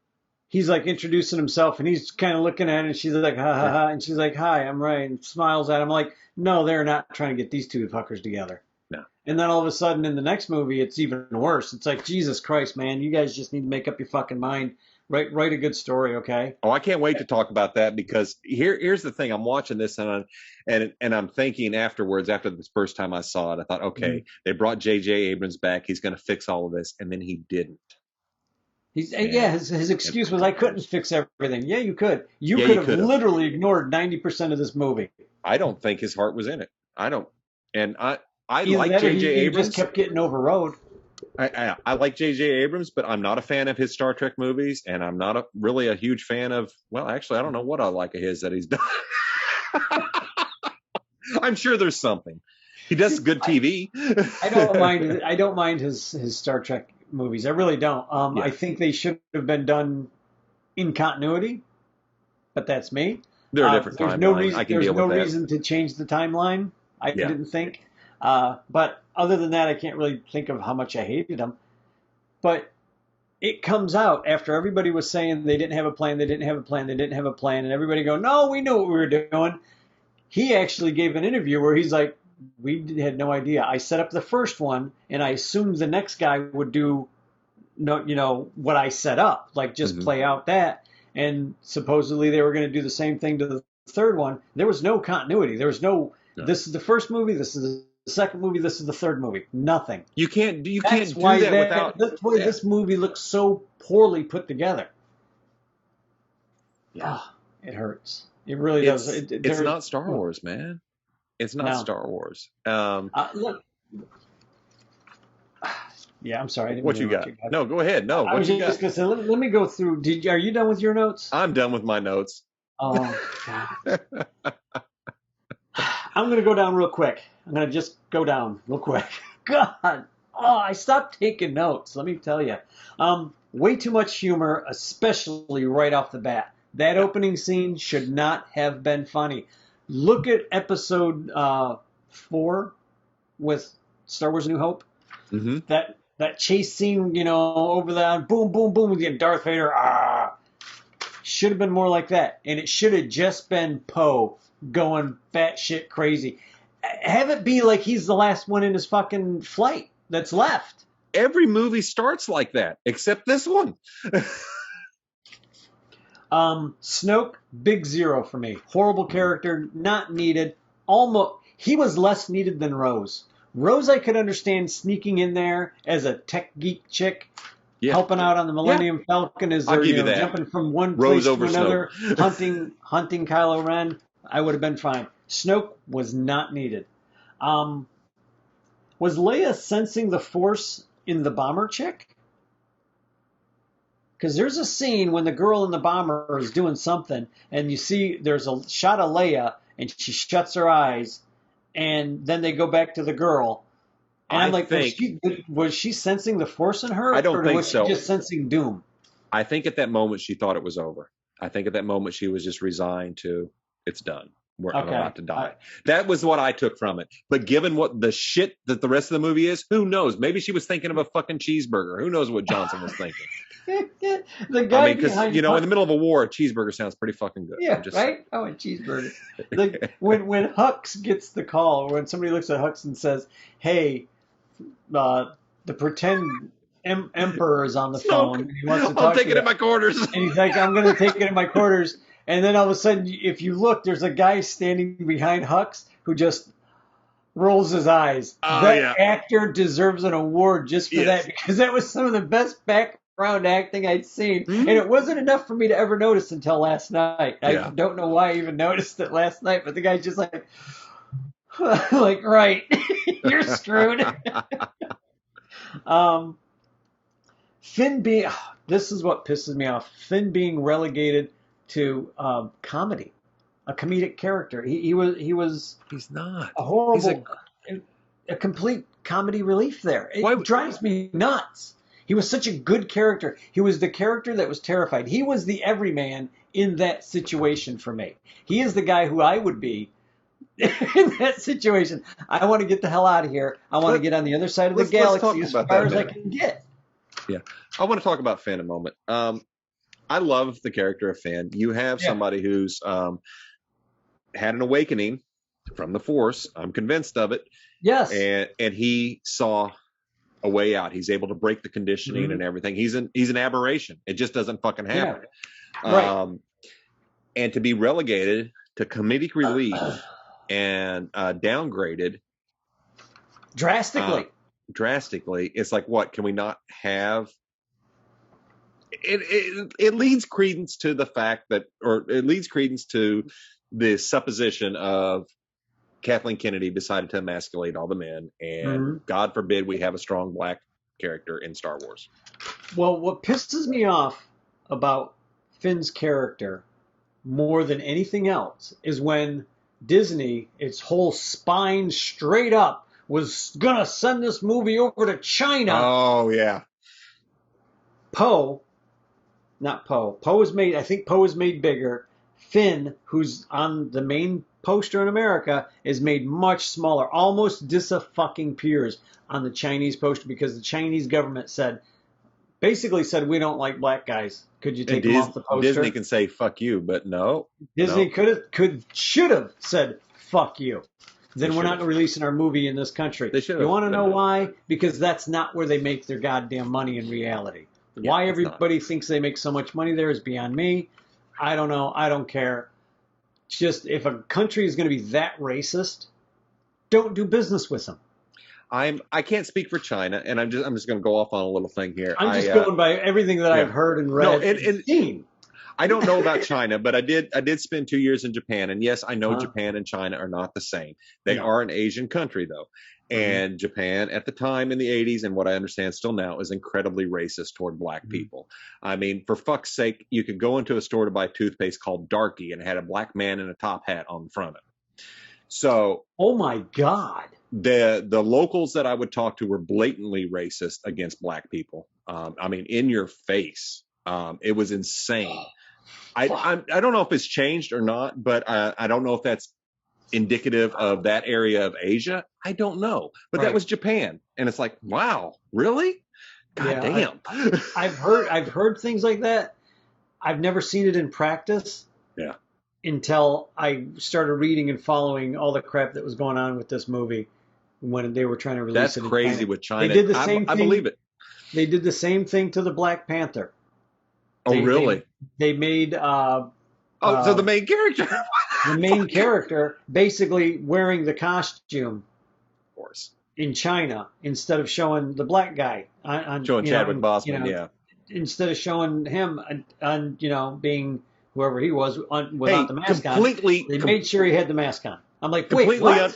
he's like introducing himself and he's kind of looking at it and she's like, ha ha ha. And she's like, hi, I'm Rey, and smiles at him like, no, they're not trying to get these 2 fuckers together. No. And then all of a sudden in the next movie, it's even worse. It's like, Jesus Christ, man, you guys just need to make up your fucking mind. Write a good story, okay? Oh, I can't wait to talk about that because here's the thing. I'm watching this and I'm thinking afterwards, after this first time I saw it, I thought, okay, they brought J.J. Abrams back. He's going to fix all of this. And then he didn't. His excuse was, I couldn't fix everything. Yeah, you could. You could have literally ignored 90% of this movie. I don't think his heart was in it. I don't. And I like J.J. Abrams. He just kept getting overrode. I like J.J. Abrams, but I'm not a fan of his Star Trek movies, and I'm not really a huge fan of, well, actually, I don't know what I like of his that he's done. I'm sure there's something. He does good TV. I don't mind his Star Trek movies. I really don't. I think they should have been done in continuity, but that's me. They're a different timeline. There's no reason to change the timeline, I didn't think. But other than that, I can't really think of how much I hated him. But it comes out after everybody was saying they didn't have a plan, and everybody go, no, we knew what we were doing. He actually gave an interview where he's like, we had no idea. I set up the first one, and I assumed the next guy would do, what I set up, like just play out that. And supposedly they were going to do the same thing to the third one. There was no continuity. There was no. This is the first movie. This is the second movie. This is the third movie. Nothing. You can't do that without. That's why this movie looks so poorly put together. Yeah, it hurts. It really does. It's not Star Wars, man. It's not Star Wars. Look. Yeah, I'm sorry. What you got? No, go ahead. No, I was just going to say, let me go through. Are you done with your notes? I'm done with my notes. Oh, God. I'm going to go down real quick. I'm going to just go down real quick. God. Oh, I stopped taking notes, let me tell you. Way too much humor, especially right off the bat. That opening scene should not have been funny. Look at episode 4 with Star Wars A New Hope. Mm-hmm. That chase scene, over the boom, boom, boom, again, Darth Vader, should have been more like that. And it should have just been Poe going batshit crazy. Have it be like he's the last one in his fucking flight that's left. Every movie starts like that, except this one. Snoke, big 0 for me. Horrible character, not needed. He was less needed than Rose. Rose, I could understand sneaking in there as a tech geek chick, helping out on the Millennium Falcon as they're jumping from one place to another, hunting Kylo Ren. I would have been fine. Snoke was not needed. Was Leia sensing the Force in the bomber chick? Because there's a scene when the girl in the bomber is doing something, and you see there's a shot of Leia, and she shuts her eyes, and then they go back to the girl. And I'm like, was she sensing the Force in her? I don't think so. Or was she just sensing doom? I think at that moment she thought it was over. I think at that moment she was just resigned to, it's done. I'm about to die. That was what I took from it. But given what the shit that the rest of the movie is, who knows? Maybe she was thinking of a fucking cheeseburger. Who knows what Johnson was thinking? The guy because in the middle of a war, a cheeseburger sounds pretty fucking good. Yeah, right? Oh, a cheeseburger. when Hux gets the call, or when somebody looks at Hux and says, hey, the pretend emperor is on the phone. And he wants to talk I'll take it in my quarters. And he's like, I'm going to take it in my quarters. And then all of a sudden, if you look, there's a guy standing behind Hux who just rolls his eyes. Oh, That yeah. actor deserves an award just for Yes. that, because that was some of the best background acting I'd seen. Hmm? And it wasn't enough for me to ever notice until last night. I Yeah. don't know why I even noticed it last night, but the guy's just like, like, right, you're screwed. Finn being, this is what pisses me off. Finn being relegated to comedy, a comedic character. He was He's not. a horrible, a complete comedy relief there. It drives me nuts. He was such a good character. He was the character that was terrified. He was the everyman in that situation for me. He is the guy who I would be in that situation. I want to get the hell out of here. I want to get on the other side of the galaxy as far as I can get. Yeah. I want to talk about Finn a moment. I love the character of Finn. You have somebody who's had an awakening from the Force. I'm convinced of it. Yes. And he saw a way out. He's able to break the conditioning and everything. He's an aberration. It just doesn't fucking happen. Yeah. Right. And to be relegated to comedic relief and downgraded drastically. It's like, what can we not have? It leads credence to the fact that, or it leads credence to the supposition of Kathleen Kennedy decided to emasculate all the men, and God forbid we have a strong black character in Star Wars. Well, what pisses me off about Finn's character more than anything else is when Disney, its whole spine straight up, was gonna send this movie over to China. Oh yeah. Poe was made, I think Poe was made bigger. Finn, who's on the main poster in America, is made much smaller, almost dis-fucking-peers on the Chinese poster, because the Chinese government basically said, we don't like black guys. Could you take them off the poster? Disney can say fuck you, but no. Disney should have said fuck you. Then we're not releasing our movie in this country. You want to know why? Because that's not where they make their goddamn money in reality. Yeah, why everybody thinks they make so much money there is beyond me. I don't know. I don't care. Just if a country is going to be that racist, don't do business with them. I can't speak for China, and I'm just going to go off on a little thing here. I'm just going by everything that I've heard and read and seen. I don't know about China, but I did spend 2 years in Japan, and yes, I know Japan and China are not the same. They are an Asian country, though. And Japan at the time in the 80s, and what I understand still now, is incredibly racist toward black people. I mean, for fuck's sake, you could go into a store to buy toothpaste called Darky and it had a black man in a top hat on the front of it. So, oh my God. The locals that I would talk to were blatantly racist against black people. I mean, in your face. It was insane. I don't know if it's changed or not, but I don't know if that's indicative of that area of Asia. I don't know, but that was Japan, and it's like, wow, really? God damn. I've heard things like that. I've never seen it in practice. Yeah. Until I started reading and following all the crap that was going on with this movie when they were trying to release it. That's crazy with China. They did the same thing. I believe it. They did the same thing to the Black Panther. Really? They made so the main character. The main character basically wearing the costume, of course, in China, instead of showing the black guy showing Chadwick Boseman, instead of showing him being whoever he was without the mask on. They made sure he had the mask on. I'm like, wait, what?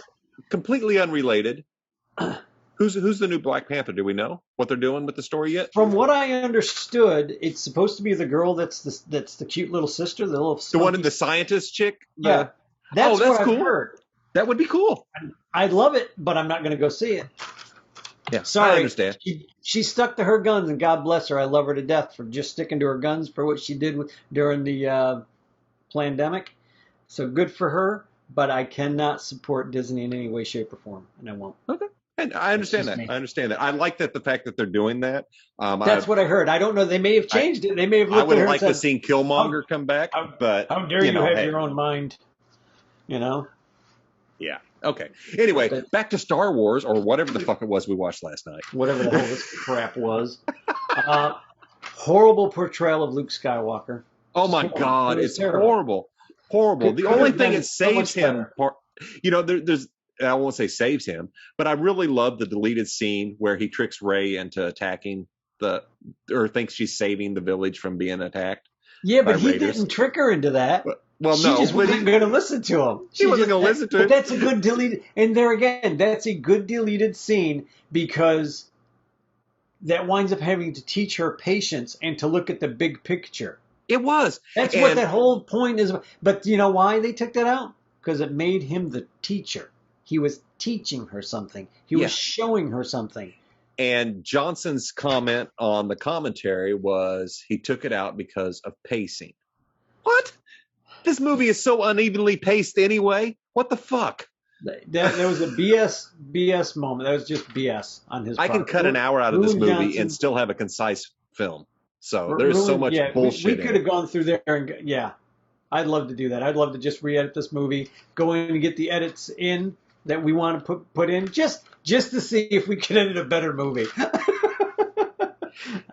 Completely unrelated. Who's the new Black Panther? Do we know what they're doing with the story yet? From what I understood, it's supposed to be the girl that's the cute little sister, the one in the scientist chick. Yeah, that's cool. I've heard. That would be cool. I'd love it, but I'm not going to go see it. Yeah, sorry. I understand. She stuck to her guns, and God bless her. I love her to death for just sticking to her guns for what she did during the pandemic. So good for her, but I cannot support Disney in any way, shape, or form, and I won't. Okay. And I understand that. I understand that. I like the fact that they're doing that. That's what I heard. I don't know. They may have changed it. They may have. I would have liked to see Killmonger come back, but how dare you have your own mind? Yeah. Okay. Anyway, back to Star Wars or whatever the fuck it was we watched last night. Whatever the hell this crap was. Horrible portrayal of Luke Skywalker. Oh my God, it's horrible. Horrible. The only thing that saves him, there's I won't say saves him, but I really love the deleted scene where he tricks Rey into attacking or thinks she's saving the village from being attacked. Yeah, but he raiders. didn't trick her into that. Well, she just wasn't going to listen to him. She wasn't going to listen to him. But that's a good deleted. And there again, that's a good deleted scene because that winds up having to teach her patience and to look at the big picture. It was. That's what that whole point is. But you know why they took that out? Because it made him the teacher. He was teaching her something. He was showing her something. And Johnson's comment on the commentary was he took it out because of pacing. What? This movie is so unevenly paced anyway. What the fuck? There was a BS moment. That was just BS on his part. I can cut an hour out of this movie and still have a concise film. So there's so much bullshit. We could have gone through there and I'd love to do that. I'd love to just re-edit this movie, go in and get the edits in that we want to put in, just to see if we could edit a better movie.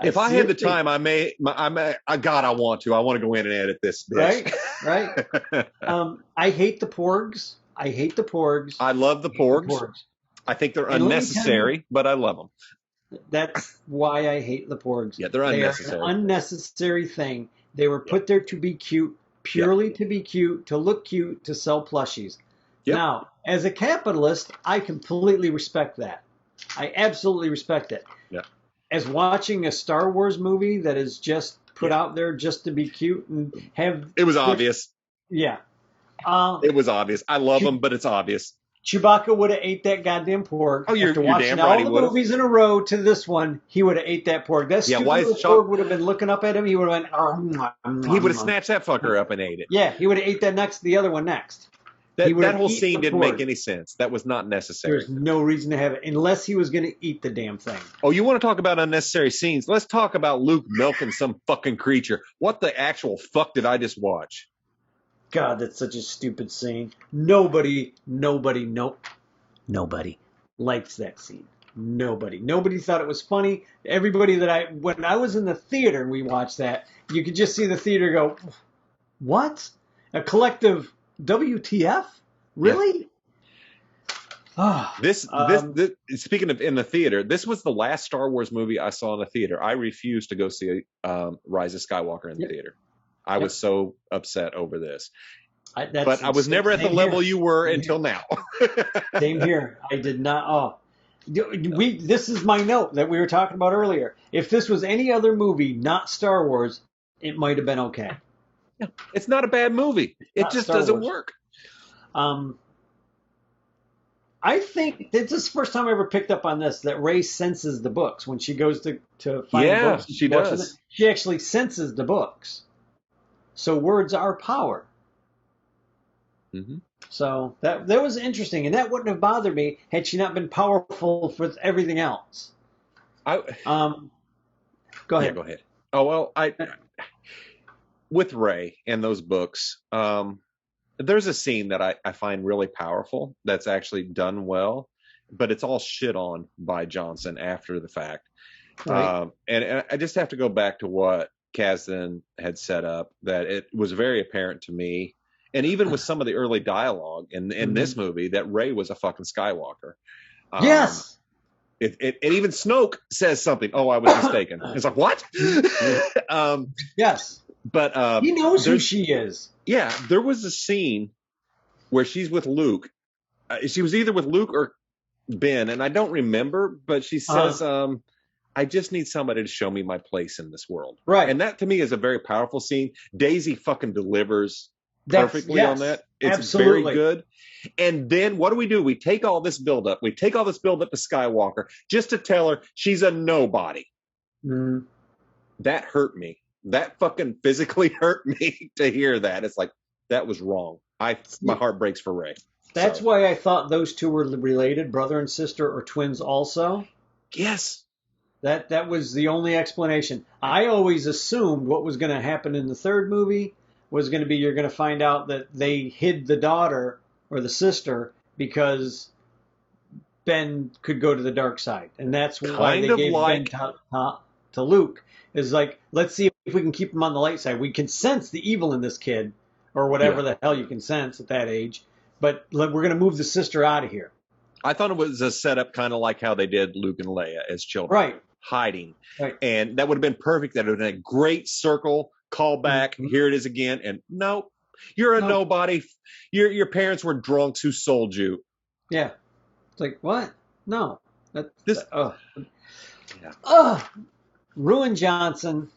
If I had the time, I want to. I want to go in and edit this. Right. I hate the porgs. I love the porgs. I think they're unnecessary, but I love them. That's why I hate the porgs. Yeah, they're unnecessary. They are an unnecessary thing. They were put there to be cute, purely to be cute, to look cute, to sell plushies. Yep. Now, as a capitalist, I completely respect that. I absolutely respect it. Yeah. As watching a Star Wars movie that is just put out there just to be cute and have... It was obvious. Yeah. It was obvious. I love them, but it's obvious. Chewbacca would have ate that goddamn pork. Oh, you're damn right he would have. All the movies in a row to this one, he would have ate that pork. That stupid little pork would have been looking up at him. He would have went... He would have snatched that fucker up and ate it. Yeah, he would have ate the other one next. That whole scene didn't make any sense. That was not necessary. There's no reason to have it unless he was going to eat the damn thing. Oh, you want to talk about unnecessary scenes? Let's talk about Luke milking some fucking creature. What the actual fuck did I just watch? God, that's such a stupid scene. Nobody likes that scene. Nobody thought it was funny. Everybody when I was in the theater and we watched that, you could just see the theater go, what? A collective WTF? Really? Yeah. This speaking of in the theater, this was the last Star Wars movie I saw in the theater. I refused to go see Rise of Skywalker in the theater. I was so upset over this. But I was never at the level you were until now. Same here. I did not. This is my note that we were talking about earlier. If this was any other movie, not Star Wars, it might have been okay. Yeah, it's not a bad movie. It just doesn't work. I think this is the first time I ever picked up on this, that Rey senses the books when she goes to find books. Yeah, she does. She actually senses the books. So words are power. Mm-hmm. So that was interesting, and that wouldn't have bothered me had she not been powerful with everything else. Go ahead. Yeah, go ahead. Oh well, with Rey and those books, there's a scene that I find really powerful that's actually done well, but it's all shit on by Johnson after the fact. Right. And I just have to go back to what Kasdan had set up, that it was very apparent to me, and even with some of the early dialogue in this movie, that Rey was a fucking Skywalker. Yes. And even Snoke says something. Oh, I was mistaken. It's like, what? Yes. But he knows who she is. Yeah, there was a scene where she's with Luke. She was either with Luke or Ben, and I don't remember, but she says, I just need somebody to show me my place in this world. Right. And that, to me, is a very powerful scene. Daisy fucking delivers perfectly on that. It's absolutely very good. And then what do? We take all this buildup. We take all this buildup to Skywalker just to tell her she's a nobody. Mm. That hurt me. That fucking physically hurt me to hear that. It's like, that was wrong. My heart breaks for Rey. That's why I thought those two were related, brother and sister, or twins also. Yes. That was the only explanation. I always assumed what was going to happen in the third movie was going to be, you're going to find out that they hid the daughter or the sister because Ben could go to the dark side. And that's why they gave Ben to Luke. Is like, let's see if we can keep him on the light side. We can sense the evil in this kid, or whatever the hell you can sense at that age. but we're going to move the sister out of here. I thought it was a setup kind of like how they did Luke and Leia as children. Right. Hiding. Right. And that would have been perfect. That would have been a great circle, callback. Mm-hmm. Here it is again. And no, you're a nobody. Your parents were drunks who sold you. Yeah. It's like, what? No. Ruin Johnson.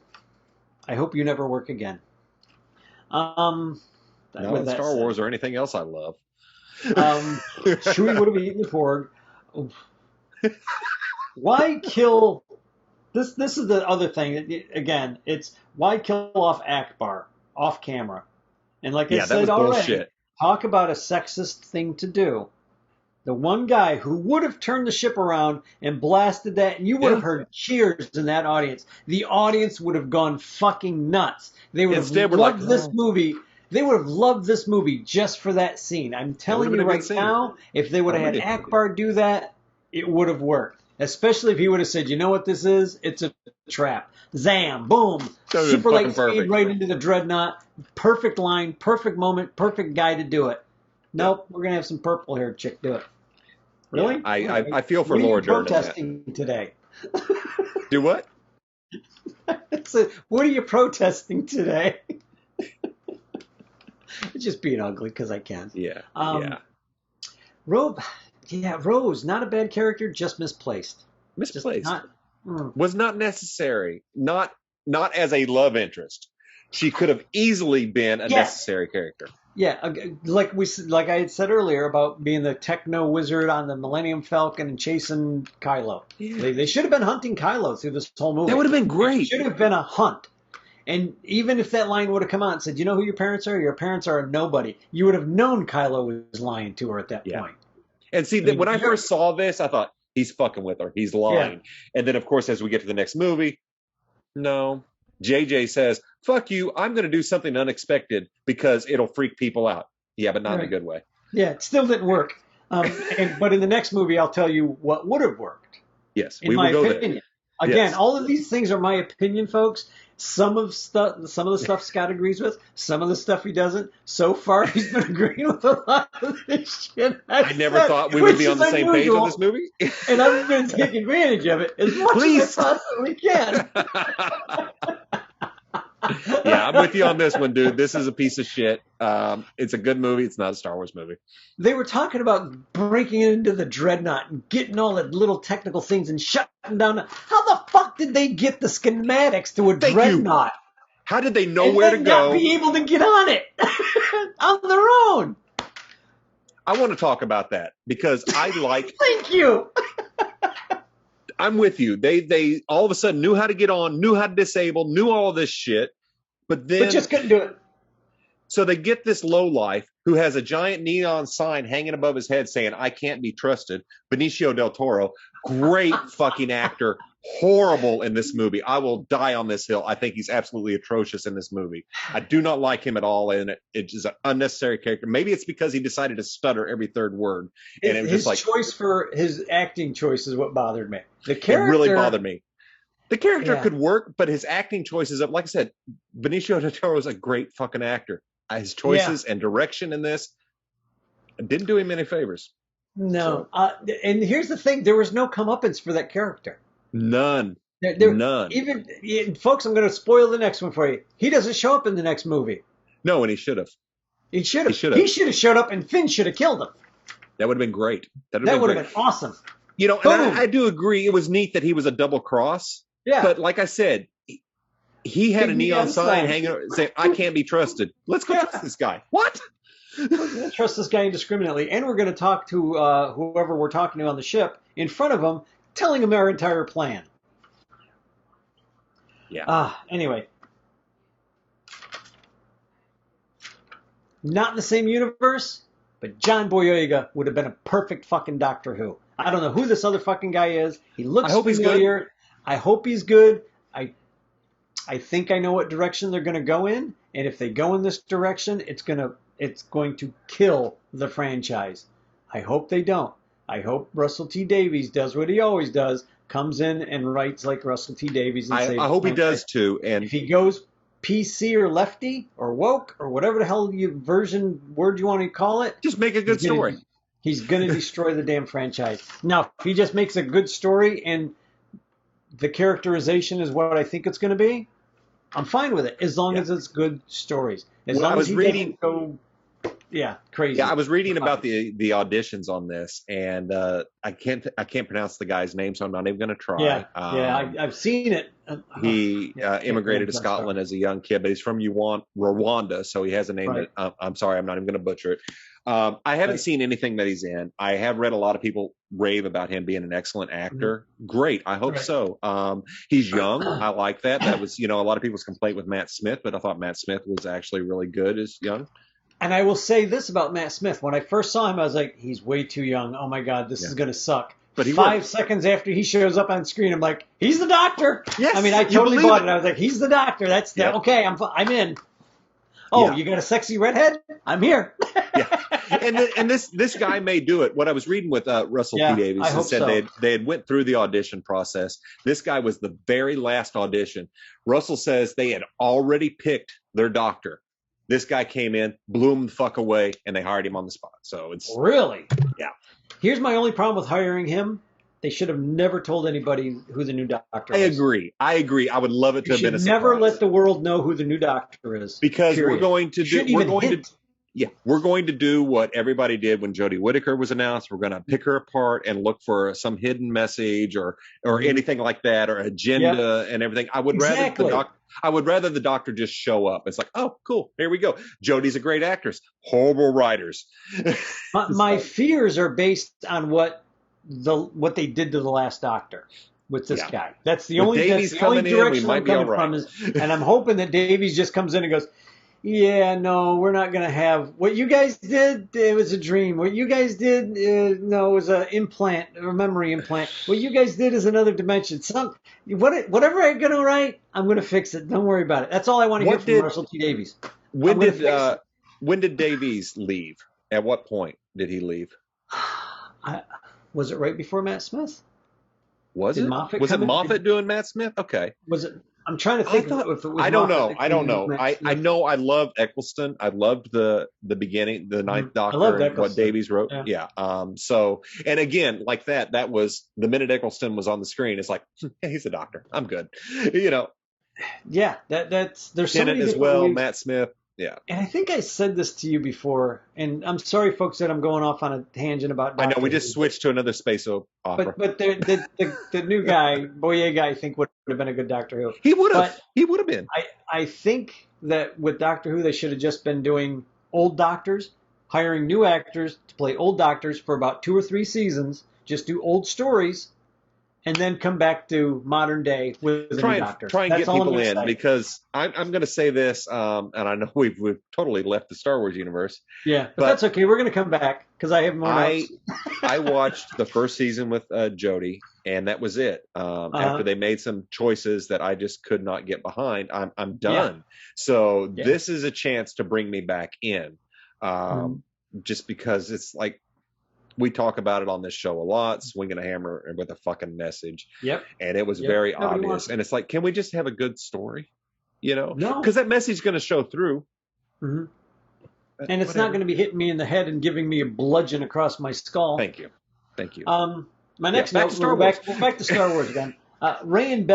I hope you never work again. Not in Star Wars or anything else I love. Chewie would have eaten the Porg. Why kill? This is the other thing. Again, it's why kill off Akbar off camera? And like I said already, talk about a sexist thing to do. The one guy who would have turned the ship around and blasted that, and you would have heard cheers in that audience. The audience would have gone fucking nuts. They would have loved this movie. They would have loved this movie just for that scene. I'm telling you right now, if they would have had Akbar do that, it would have worked. Especially if he would have said, you know what this is? It's a trap. Zam, boom, super light speed right into the dreadnought. Perfect line, perfect moment, perfect guy to do it. Nope, we're going to have some purple haired chick do it. Really? Yeah, I feel for Laura Dern. Protesting today. Do what? What are you protesting today? Just being ugly because I can. Yeah. Rose, not a bad character, just misplaced. Misplaced. Was not necessary. Not as a love interest. She could have easily been a necessary character. Yeah, like I had said earlier about being the techno wizard on the Millennium Falcon and chasing Kylo. Yeah. They should have been hunting Kylo through this whole movie. That would have been great. It should have been a hunt. And even if that line would have come out and said, you know who your parents are? Your parents are a nobody. You would have known Kylo was lying to her at that point. And see, when I first saw this, I thought, he's fucking with her. He's lying. Yeah. And then, of course, as we get to the next movie, no. JJ says, fuck you, I'm going to do something unexpected because it'll freak people out. Yeah, but not in a good way. Yeah, it still didn't work. But in the next movie, I'll tell you what would have worked. Yes, we will go there. Again, all of these things are my opinion, folks. Some of the stuff Scott agrees with. Some of the stuff he doesn't. So far, he's been agreeing with a lot of this shit. I never thought we would be on the same page on this movie. And I'm going to take advantage of it as much as I possibly can. Yeah, I'm with you on this one, dude. This is a piece of shit. It's a good movie. It's not a Star Wars movie. They were talking about breaking into the Dreadnought and getting all the little technical things and shutting down. How the fuck did they get the schematics to a Dreadnought? How did they know where to go? Not be able to get on it on their own. I want to talk about that because I like. Thank you. I'm with you. They all of a sudden knew how to get on, knew how to disable, knew all of this shit, but just couldn't do it. So they get this lowlife who has a giant neon sign hanging above his head saying, I can't be trusted. Benicio del Toro, great fucking actor, horrible in this movie. I will die on this hill. I think he's absolutely atrocious in this movie. I do not like him at all in it. It's just an unnecessary character. Maybe it's because he decided to stutter every third word. And it was just like choice for his acting choice is what bothered me. The character it really bothered me. The character could work, but his acting choices, like I said, Benicio del Toro is a great fucking actor. His choices and direction in this didn't do him any favors. No. So. And here's the thing. There was no comeuppance for that character. None. None. Even, folks, I'm going to spoil the next one for you. He doesn't show up in the next movie. No, and he should have. He should have. He should have showed up and Finn should have killed him. That would have been great. That would have been awesome. You know, and I do agree. It was neat that he was a double cross. Yeah. But like I said, he had a neon sign hanging saying, I can't be trusted. Let's go trust this guy. What? We're going to trust this guy indiscriminately. And we're going to talk to whoever we're talking to on the ship in front of him, telling him our entire plan. Yeah. Anyway. Not in the same universe, but John Boyega would have been a perfect fucking Doctor Who. I don't know who this other fucking guy is. He looks familiar. I hope he's good. I think I know what direction they're going to go in, and if they go in this direction, it's going to kill the franchise. I hope they don't. I hope Russell T Davies does what he always does, comes in and writes like Russell T Davies. And I hope he does too. And if he goes PC or lefty or woke or whatever the hell word you want to call it. Just make a good story. He's going to destroy the damn franchise. Now, if he just makes a good story and the characterization is what I think it's going to be, I'm fine with it, as long as it's good stories. As long as he doesn't go, crazy. Yeah, I was reading about the auditions on this, and I can't pronounce the guy's name, so I'm not even going to try. I've seen it. He immigrated to Scotland as a young kid, but he's from Rwanda, so he has a name that I'm sorry, I'm not even going to butcher it. I haven't seen anything that he's in. I have read a lot of people rave about him being an excellent actor. Great. I hope so. He's young. I like that. That was, a lot of people's complaint with Matt Smith, but I thought Matt Smith was actually really good as young. And I will say this about Matt Smith. When I first saw him, I was like, he's way too young. Oh my God, this is going to suck. But 5 seconds after he shows up on screen, I'm like, he's the doctor. Yes, I mean, I totally bought it. I was like, he's the doctor. That's okay. I'm in. Oh, you got a sexy redhead? I'm here. And this guy may do it. What I was reading with Russell T Davies said they had went through the audition process. This guy was the very last audition. Russell says they had already picked their doctor. This guy came in, blew him the fuck away, and they hired him on the spot. So it's really, yeah. Here's my only problem with hiring him. They should have never told anybody who the new doctor is. I agree. I would love it to have been a surprise. Never let the world know who the new doctor is. Because we're going to do what everybody did when Jodie Whittaker was announced. We're going to pick her apart and look for some hidden message or anything like that, or agenda and everything. I would rather the doctor just show up. It's like, oh, cool, here we go. Jodie's a great actress. Horrible writers. My fears are based on what they did to the Last Doctor with this guy. That's the only direction I'm coming from is, and I'm hoping that Davies just comes in and goes, yeah, no, we're not going to have what you guys did. It was a dream. What you guys did, no, it was a memory implant. What you guys did is another dimension. Whatever I'm going to write, I'm going to fix it. Don't worry about it. That's all I want to hear from Russell T Davies. When did Davies leave? At what point did he leave? Was it right before Matt Smith? Was it Moffat doing Matt Smith? Okay. Was it? I'm trying to think if it was I don't know. I know I loved Eccleston. I loved the beginning, the Ninth Doctor, and what Davies wrote. Yeah. So, and again, like that was the minute Eccleston was on the screen, it's like, hey, he's a doctor. I'm good. Yeah, there's so Tennant many as well, ways. Matt Smith. Yeah. And I think I said this to you before, and I'm sorry, folks, that I'm going off on a tangent about Doctor I know, we just switched to another space opera. But the new guy, Boyega, I think would have been a good Doctor Who. He would have been. I think that with Doctor Who, they should have just been doing old doctors, hiring new actors to play old doctors for about 2 or 3 seasons, just do old stories, and then come back to modern day with a new doctor. Try and get people in, because I'm going to say this, and I know we've totally left the Star Wars universe. Yeah, but that's okay. We're going to come back because I have more notes. I watched the first season with Jodie, and that was it. After they made some choices that I just could not get behind, I'm done. Yeah. So this is a chance to bring me back in, just because it's like, we talk about it on this show a lot, swinging a hammer with a fucking message. Yep. And it was very obvious. And it's like, can we just have a good story? No. Because that message is going to show through. Mm-hmm. And it's not going to be hitting me in the head and giving me a bludgeon across my skull. Thank you. My next note, we're back to Star Wars again. Ray and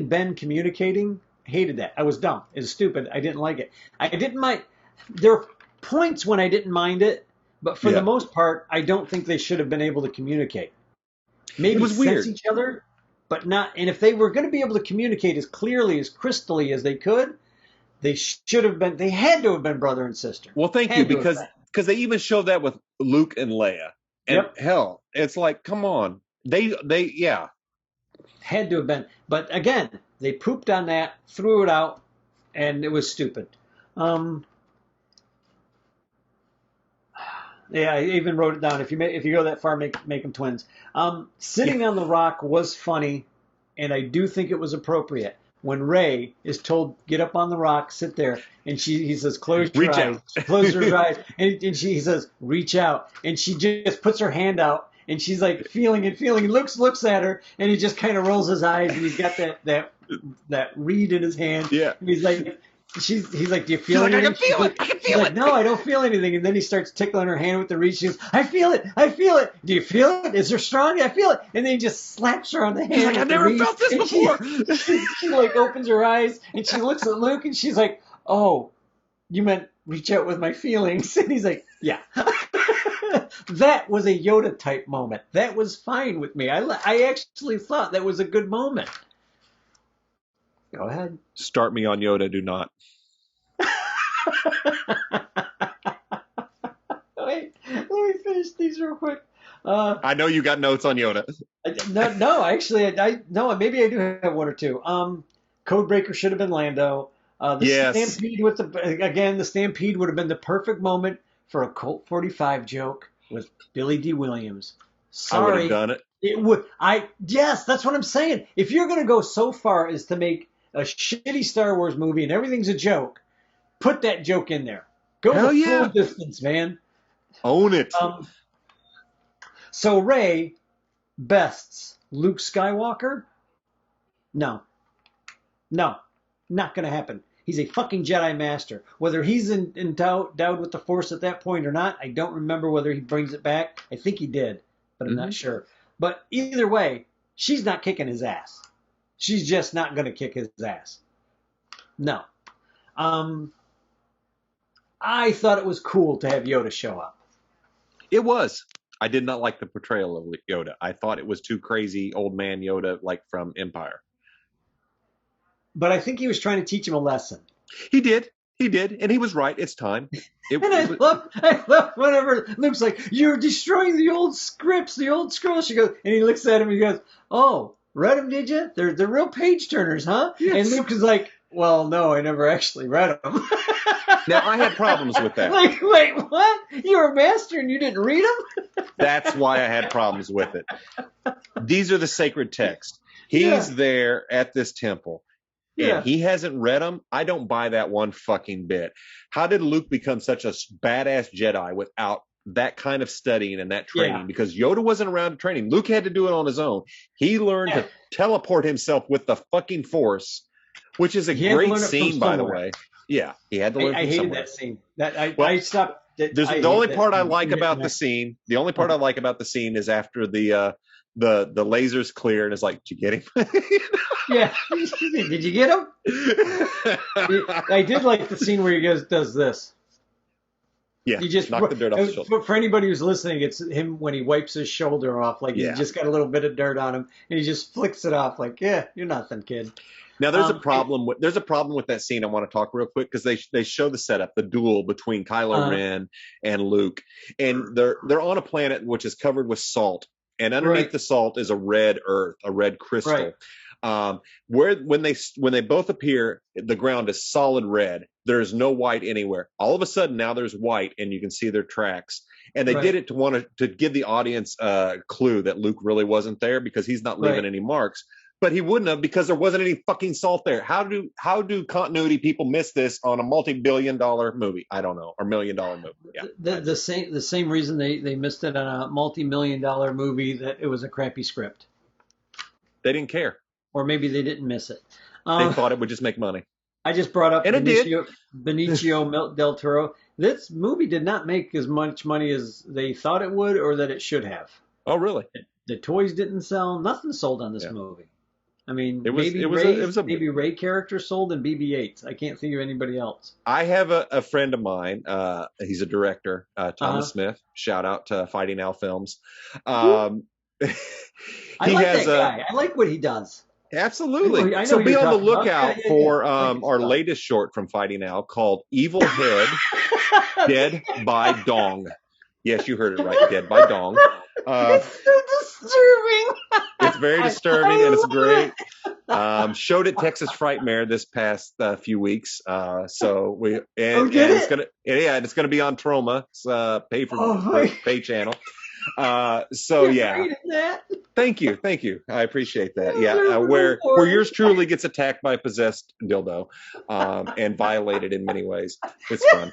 Ben communicating, hated that. I was dumb. It was stupid. I didn't like it. I didn't mind. There are points when I didn't mind it. But for the most part, I don't think they should have been able to communicate. Maybe it was sense weird. Each other, but not. And if they were going to be able to communicate as clearly, as crystally as they could, they should have been. They had to have been brother and sister. Well, thank you, because they even showed that with Luke and Leia. And hell, it's like, come on, they had to have been. But again, they pooped on that, threw it out, and it was stupid. Yeah, I even wrote it down. If you go that far, make them twins. Sitting on the rock was funny, and I do think it was appropriate. When Rey is told, get up on the rock, sit there, and he says, close your eyes. Close your eyes. And he says, reach out. And she just puts her hand out, And she's like feeling it. Looks at her, and he just kind of rolls his eyes, and he's got that reed in his hand. Yeah. And he's like, he's like, do you feel She's anything? like, I can feel it. I can feel it. Like, no, I don't feel anything. And then he starts tickling her hand with the reed. She goes, I feel it. I feel it. Do you feel it? Is there strong? I feel it. And then he just slaps her on the hand. She's like, I've never felt this before. She like opens her eyes and she looks at Luke and she's like, oh, you meant reach out with my feelings. And he's like, yeah. That was a Yoda type moment. That was fine with me. I actually thought that was a good moment. Go ahead. Start me on Yoda, do not. Wait, let me finish these real quick. I know you got notes on Yoda. No, actually, maybe I do have one or two. Codebreaker should have been Lando. Stampede the Stampede would have been the perfect moment for a Colt 45 joke with Billy D. Williams. Sorry, I would have done it. It would. Yes, that's what I'm saying. If you're going to go so far as to make a shitty Star Wars movie and everything's a joke, put that joke in there. Go the full distance, man. Own it. So Rey bests Luke Skywalker? No, not going to happen. He's a fucking Jedi Master. Whether he's endowed with the Force at that point or not, I don't remember whether he brings it back. I think he did, but I'm not sure. But either way, she's not kicking his ass. She's just not going to kick his ass. No. I thought it was cool to have Yoda show up. It was. I did not like the portrayal of Yoda. I thought it was too crazy old man Yoda, like from Empire. But I think he was trying to teach him a lesson. He did, and he was right. It's time. I love whenever Luke's like, "You're destroying the old scripts, the old scrolls." She goes, and he looks at him and he goes, "Oh, read them, did you? They're real page turners, huh?" Yes. And Luke is like, "Well, no, I never actually read them." Now I had problems with that. Like, wait, what? You were a master and you didn't read them? That's why I had problems with it. These are the sacred texts. He's there at this temple. And he hasn't read them. I don't buy that one fucking bit. How did Luke become such a badass Jedi without that kind of studying and that training? Yeah. Because Yoda wasn't around to train him. Luke had to do it on his own. He learned to teleport himself with the fucking Force, which is a great scene, by the way. Yeah, he had to learn from somewhere. I hated that scene. I stopped. The only part I like about the scene. The only part I like about the scene is after the lasers clear and it's like, did you get him? Yeah. Did you get him? I did like the scene where he does this. Yeah. He just knock the dirt off his shoulder. For anybody who's listening, it's him when he wipes his shoulder off, like he's just got a little bit of dirt on him, and he just flicks it off, like, yeah, you're nothing, kid. Now there's a problem with that scene. I want to talk real quick because they show the setup, the duel between Kylo Ren and Luke, and they're on a planet which is covered with salt, and underneath the salt is a red earth, a red crystal. Right. When they both appear, the ground is solid red. There's no white anywhere. All of a sudden now there's white, and you can see their tracks. And they did it to give the audience a clue that Luke really wasn't there because he's not leaving any marks. But he wouldn't have because there wasn't any fucking salt there. How do continuity people miss this on a multi-billion-dollar movie? I don't know, or $1 million movie. Yeah. The same reason they missed it on a multi-million-dollar movie, that it was a crappy script. They didn't care. Or maybe they didn't miss it. They thought it would just make money. I just brought up Benicio del Toro. This movie did not make as much money as they thought it would or that it should have. Oh, really? The toys didn't sell. Nothing sold on this movie. I mean, maybe Rey character sold and BB-8s. I can't think of anybody else. I have a friend of mine. He's a director, Thomas Smith. Shout out to Fighting Al Films. I like that guy. I like what he does. Absolutely. So be on the lookout for our latest short from Fighting Al called Evil Head, Dead by Dong. Yes, you heard it right. Dead by Dong. It's so disturbing. It's very disturbing and it's great. Showed at Texas Frightmare this past few weeks. It's gonna be on Troma. It's pay channel. Thank you. I appreciate that. Yeah, where yours truly gets attacked by a possessed dildo, and violated in many ways. It's fun.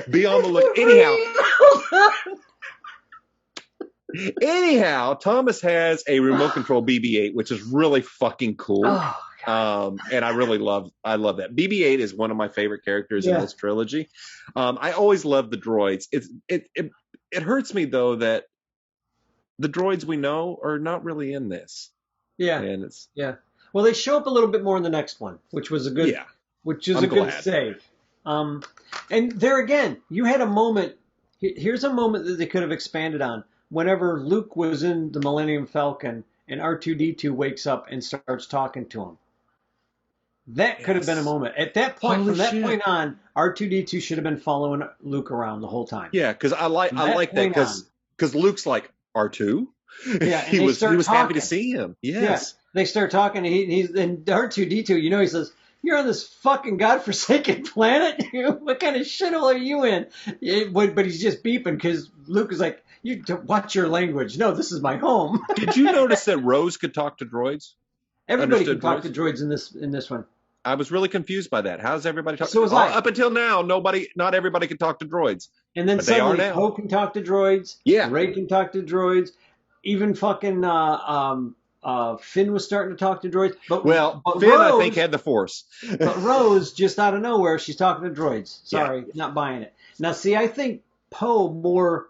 Be on the look. Anyhow, Thomas has a remote control BB-8, which is really fucking cool. And I love that. BB-8 is one of my favorite characters in this trilogy. I always love the droids. It hurts me though that the droids we know are not really in this. Yeah. And well, they show up a little bit more in the next one, which was a good good save. And there again, you had a moment. Here's a moment that they could have expanded on. Whenever Luke was in the Millennium Falcon and R2-D2 wakes up and starts talking to him. That could have been a moment. At that point, point on, R2-D2 should have been following Luke around the whole time. Yeah, because I like that because Luke's like, R2? Yeah, he was happy to see him. Yes. Yeah, they start talking and R2-D2, he says, "You're on this fucking godforsaken planet? What kind of shithole are you in?" But he's just beeping because Luke is like, "You watch your language. No, this is my home." Did you notice that Rose could talk to droids? Everybody can talk to droids in this one. I was really confused by that. How's everybody talking? So was I. Up until now, not everybody can talk to droids. And then suddenly Poe can talk to droids. Yeah. Rey can talk to droids. Even fucking Finn was starting to talk to droids. But Finn, Rose, I think, had the Force. But Rose, just out of nowhere, she's talking to droids. Sorry, not buying it. Now, see, I think Poe more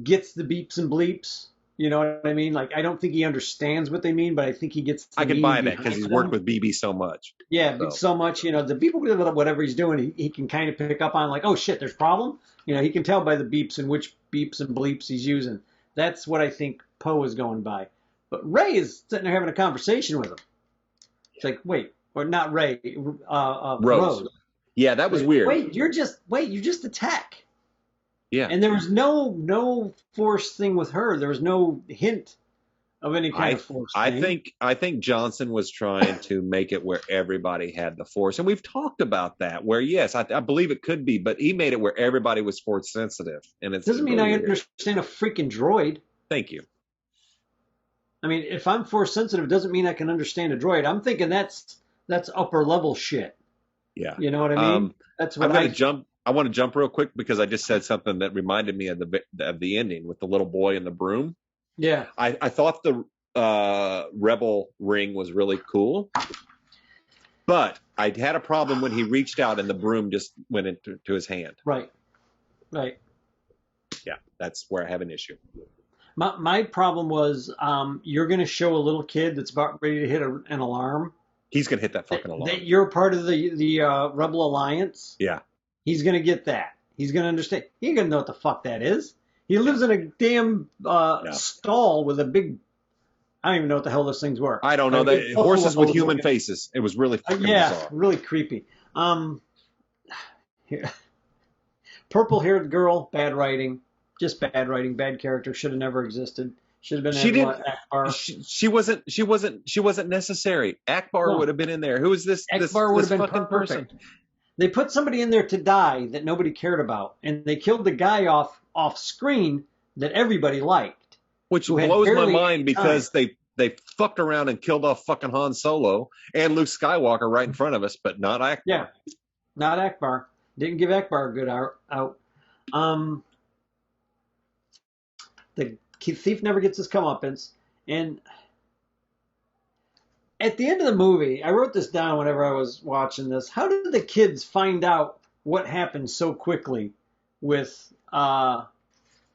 gets the beeps and bleeps. You know what I mean? Like, I don't think he understands what they mean, but I think he gets the I can buy that because he's worked with BB so much. Yeah, so much. The people, whatever he's doing, he can kind of pick up on, like, oh, shit, there's a problem. He can tell by the beeps and which beeps and bleeps he's using. That's what I think Poe is going by. But Rey is sitting there having a conversation with him. It's like, wait, or not Rey, Rose. Yeah, that was weird. Wait, you're just a tech. Yeah. And there was no Force thing with her. There was no hint of any kind of Force thing. I think Johnson was trying to make it where everybody had the Force. And we've talked about that, where, yes, I believe it could be, but he made it where everybody was Force sensitive. And it doesn't mean I understand a freaking droid. Thank you. I mean, if I'm Force sensitive, it doesn't mean I can understand a droid. I'm thinking that's upper level shit. Yeah. You know what I mean? That's what I want to jump real quick because I just said something that reminded me of the ending with the little boy and the broom. Yeah. I thought the Rebel ring was really cool, but I had a problem when he reached out and the broom just went into his hand. Right. Yeah, that's where I have an issue. My problem was you're going to show a little kid that's about ready to hit an alarm. He's going to hit that fucking alarm. That you're part of the Rebel Alliance. Yeah. He's going to get that. He's going to understand. He ain't going to know what the fuck that is. He lives in a damn stall with a big... I don't even know what the hell those things were. I don't know. Horses with human faces. It was really fucking bizarre. Really creepy. Purple-haired girl, bad writing. Just bad writing, bad character. Should have never existed. Should have been Akbar. She wasn't necessary. Akbar would have been in there. Who is this? Akbar would have been fucking perfect. Person? They put somebody in there to die that nobody cared about, and they killed the guy off screen that everybody liked. Which blows my mind because they fucked around and killed off fucking Han Solo and Luke Skywalker right in front of us, but not Akbar. Yeah, not Akbar. Didn't give Akbar a good out. The thief never gets his comeuppance, and at the end of the movie, I wrote this down whenever I was watching this. How did the kids find out what happened so quickly with Luke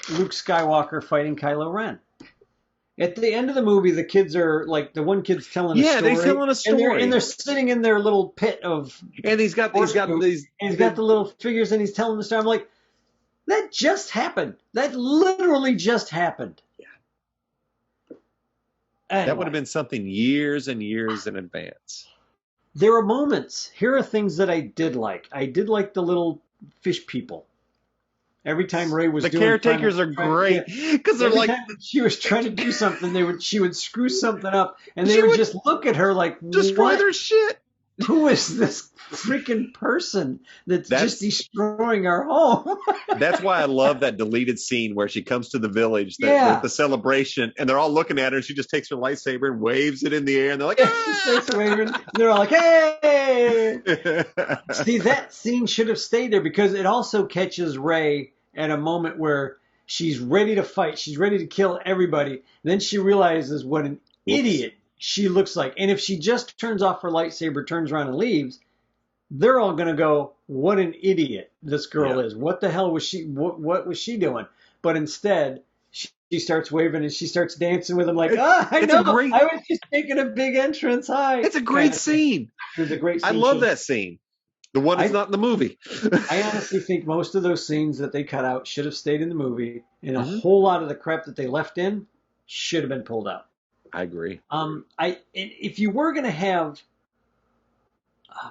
Skywalker fighting Kylo Ren? At the end of the movie, the kids are like, the one kid's telling a story. Yeah, they're telling a story. And they're sitting in their little pit of... And he's got the little figures and he's telling the story. I'm like, that just happened. That literally just happened. Anyway, that would have been something years and years in advance. There are moments. Here are things that I did like. I did like the little fish people. Every time Rey was doing... The caretakers are great. Because they're like... She was trying to do something, she would screw something up, and they would just look at her like... Destroy their shit. who is this freaking person that's just destroying our home? That's why I love that deleted scene where she comes to the village, the celebration, and they're all looking at her, and she just takes her lightsaber and waves it in the air, and they're like, they're all like, hey! See, that scene should have stayed there because it also catches Rey at a moment where she's ready to fight. She's ready to kill everybody. And then she realizes what an idiot she looks like. And if she just turns off her lightsaber, turns around and leaves, they're all going to go, what an idiot this girl is. What the hell was she, what was she doing? But instead, she starts waving and she starts dancing with him like, I know, I was just taking a big entrance. Hi. It's a great scene. It's a great scene. I love that scene. The one that's not in the movie. I honestly think most of those scenes that they cut out should have stayed in the movie, and a whole lot of the crap that they left in should have been pulled out. I agree. If you were going to have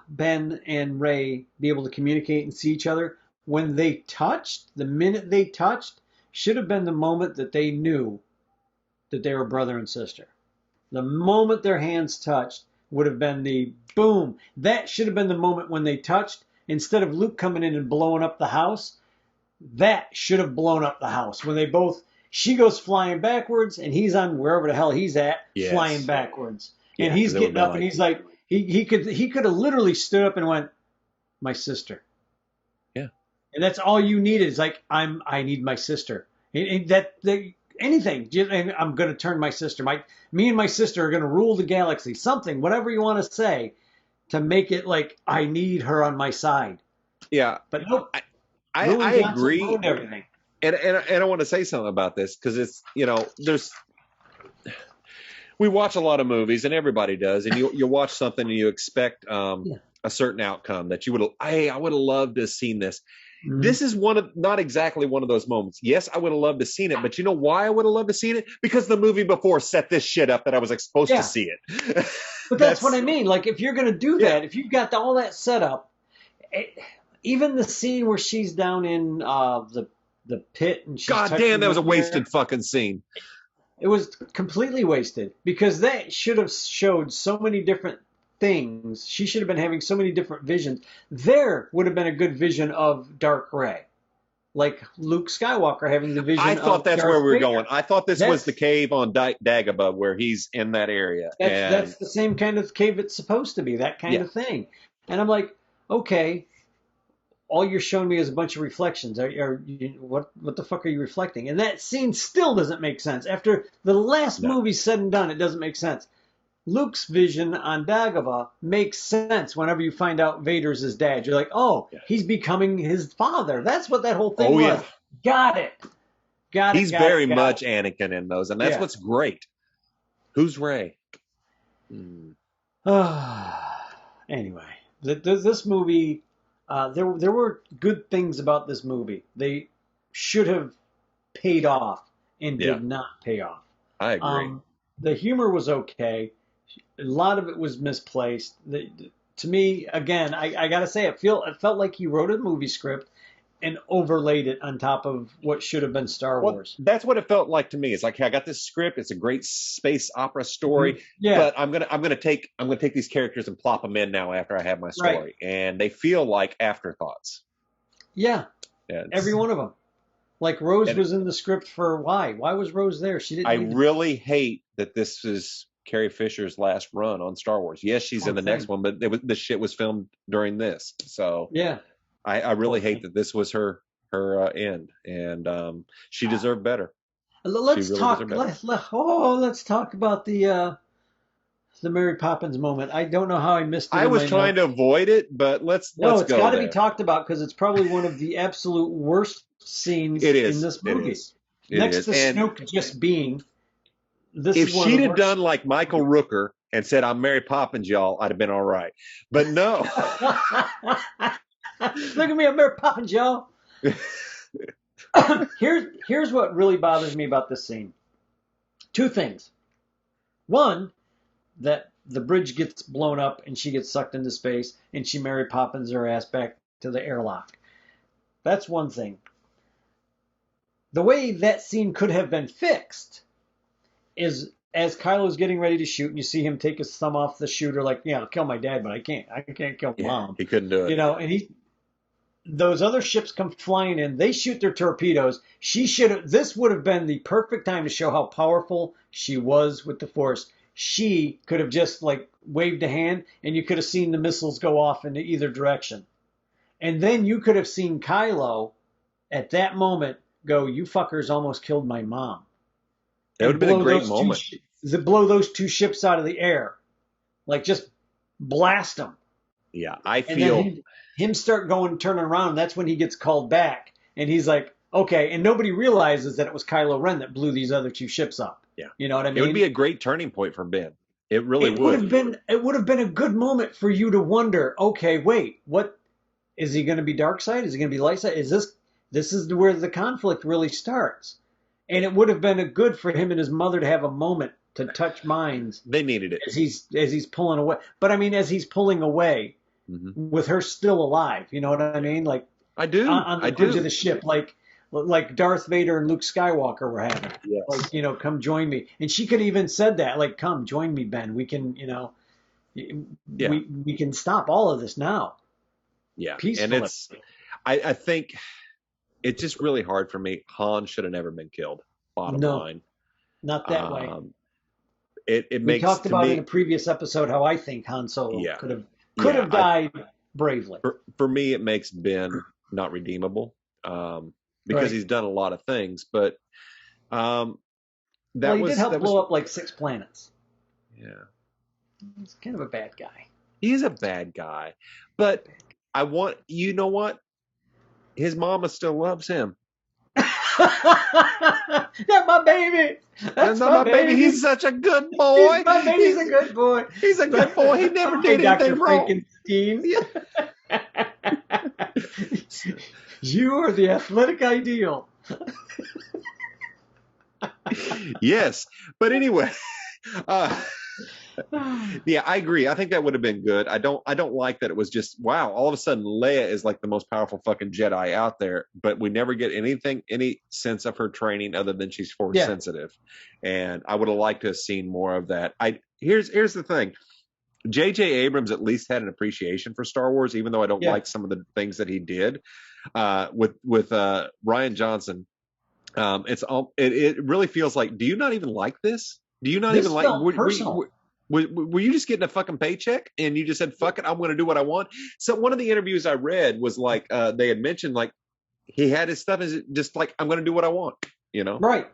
Ben and Rey be able to communicate and see each other, when they touched, the minute they touched, should have been the moment that they knew that they were brother and sister. The moment their hands touched would have been the boom. That should have been the moment when they touched. Instead of Luke coming in and blowing up the house, that should have blown up the house. When they both, she goes flying backwards and he's on wherever the hell he's at, flying backwards. And he's getting up and he's like, he could have literally stood up and went, my sister. Yeah. And that's all you needed. Is like, I need my sister. And anything. And I'm going to turn my sister. Me and my sister are going to rule the galaxy. Something, whatever you want to say, to make it like I need her on my side. Yeah, but nope. I agree. Everything. And I want to say something about this because it's we watch a lot of movies and everybody does, and you watch something and you expect a certain outcome that you would. Hey, I would have loved to have seen this. Mm-hmm. This is not exactly one of those moments. Yes, I would have loved to seen it, but you know why I would have loved to seen it? Because the movie before set this shit up that I was supposed to see it. But that's what I mean. Like, if you're going to do that, if you've got all that set up, even the scene where she's down in the pit and she's God damn, that was a wasted fucking scene. It was completely wasted because that should have showed so many different things. She should have been having so many different visions. There would have been a good vision of Dark Rey. Like Luke Skywalker having the vision. I thought that's where we were going. I thought this was the cave on Dagobah where he's in that area. That's the same kind of cave it's supposed to be, that kind of thing. And I'm like, okay, all you're showing me is a bunch of reflections. What the fuck are you reflecting? And that scene still doesn't make sense. After the last movie's said and done, it doesn't make sense. Luke's vision on Dagobah makes sense whenever you find out Vader's his dad. You're like, he's becoming his father. That's what that whole thing was. Yeah. Got it. He's very much Anakin in those, and that's what's great. Who's Rey? Anyway, this movie, there were good things about this movie. They should have paid off and did not pay off. I agree. The humor was okay. A lot of it was misplaced. To me, again, I got to say, it felt like he wrote a movie script and overlaid it on top of what should have been Star Wars. That's what it felt like to me. It's like, hey, I got this script. It's a great space opera story. But I'm gonna take these characters and plop them in now after I have my story, and they feel like afterthoughts. Yeah, every one of them. Like Rose was in the script for why? Why was Rose there? She didn't. I really hate that this is Carrie Fisher's last run on Star Wars. Yes, she's in the next one, but this shit was filmed during this. So I really hate that this was her end, and she deserved better. Let's talk about the Mary Poppins moment. I don't know how I missed it. I was trying to avoid it, but let's go. It's got to be talked about because it's probably one of the absolute worst scenes in this movie. Next to Snoke just being. If she'd have done like Michael Rooker and said, "I'm Mary Poppins, y'all," I'd have been all right. But no. Look at me, I'm Mary Poppins, y'all. Here's what really bothers me about this scene. Two things. One, that the bridge gets blown up and she gets sucked into space and she Mary Poppins her ass back to the airlock. That's one thing. The way that scene could have been fixed is as Kylo's getting ready to shoot, and you see him take his thumb off the shooter, like, yeah, I'll kill my dad, but I can't kill mom. He couldn't do it. And those other ships come flying in. They shoot their torpedoes. This would have been the perfect time to show how powerful she was with the Force. She could have just like waved a hand, and you could have seen the missiles go off into either direction. And then you could have seen Kylo at that moment go, "You fuckers almost killed my mom." That would have been a great moment. Blow those two ships out of the air. Like, just blast them. Yeah, I feel... And then him start turning around, that's when he gets called back. And he's like, okay. And nobody realizes that it was Kylo Ren that blew these other two ships up. Yeah. You know what I mean? It would be a great turning point for Ben. It really would. It would have been a good moment for you to wonder, okay, wait, what... Is he going to be dark side? Is he going to be light side? This is where the conflict really starts. And it would have been good for him and his mother to have a moment to touch minds. They needed it. As he's pulling away. But I mean, as he's pulling away, with her still alive. You know what I mean? Like, I do. On the bridge of the ship, like Darth Vader and Luke Skywalker were having. Yes. Like, come join me. And she could have even said that, like, come join me, Ben. We can, we can stop all of this now. Yeah. Peacefully. And I think it's just really hard for me. Han should have never been killed. Bottom line. Not that way. We talked about in a previous episode how I think Han Solo could have died bravely. For me, it makes Ben not redeemable because he's done a lot of things. But he did help blow up like 6 planets. Yeah, he's kind of a bad guy. He's a bad guy, but you know what? His mama still loves him. That's my baby. That's my baby. He's such a good boy. He's a good boy. He's a good boy. He never did anything wrong. You are the athletic ideal. Yes, but anyway, yeah, I agree. I think that would have been good. I don't like that it was just, wow, all of a sudden Leia is like the most powerful fucking Jedi out there, but we never get any sense of her training other than she's force sensitive. And I would have liked to have seen more of that. Here's the thing. J.J. Abrams at least had an appreciation for Star Wars, even though I don't like some of the things that he did. With Rian Johnson, it really feels like, do you not even like this? Do you not even like? Were you just getting a fucking paycheck and you just said, fuck it, I'm going to do what I want? So one of the interviews I read was like, they had mentioned like he had his stuff as just like, I'm going to do what I want, Right.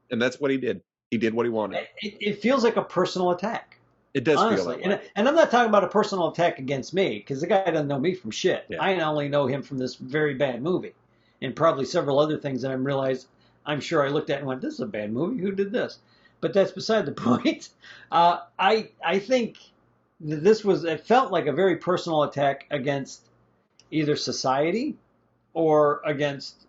And that's what he did. He did what he wanted. It feels like a personal attack. It does honestly. feel like and I'm not talking about a personal attack against me because the guy doesn't know me from shit. Yeah. I only know him from this very bad movie and probably several other things that I'm sure I looked at and went, this is a bad movie. Who did this? But that's beside the point. I think that it felt like a very personal attack against either society or against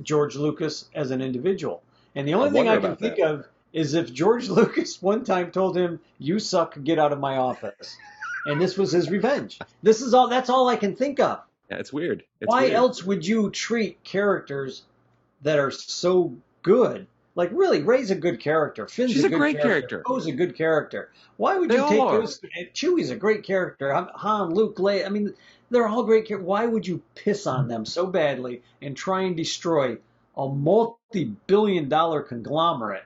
George Lucas as an individual. And the only thing I can think of is if George Lucas one time told him, you suck, get out of my office. And this was his revenge. That's all I can think of. Yeah, it's weird. Why else would you treat characters that are so good? Like, really, Rey's a good character. She's a great character. Poe's a good character. Why would you take those? Chewie's a great character. Han, Luke, Leia. I mean, they're all great characters. Why would you piss on them so badly and try and destroy a multi-billion-dollar conglomerate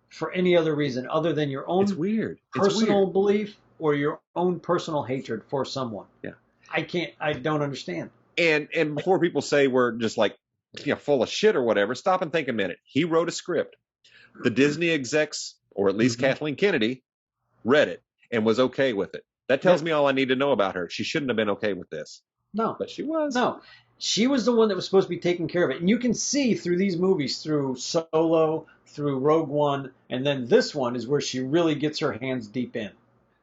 for any other reason other than your own personal belief or your own personal hatred for someone? Yeah. I don't understand. And before people say we're just like, full of shit or whatever, stop and think a minute. He wrote a script. The Disney execs, or at least Kathleen Kennedy, read it and was okay with it. That tells me all I need to know about her. She shouldn't have been okay with this. No. But she was. No. She was the one that was supposed to be taking care of it. And you can see through these movies, through Solo, through Rogue One, and then this one is where she really gets her hands deep in.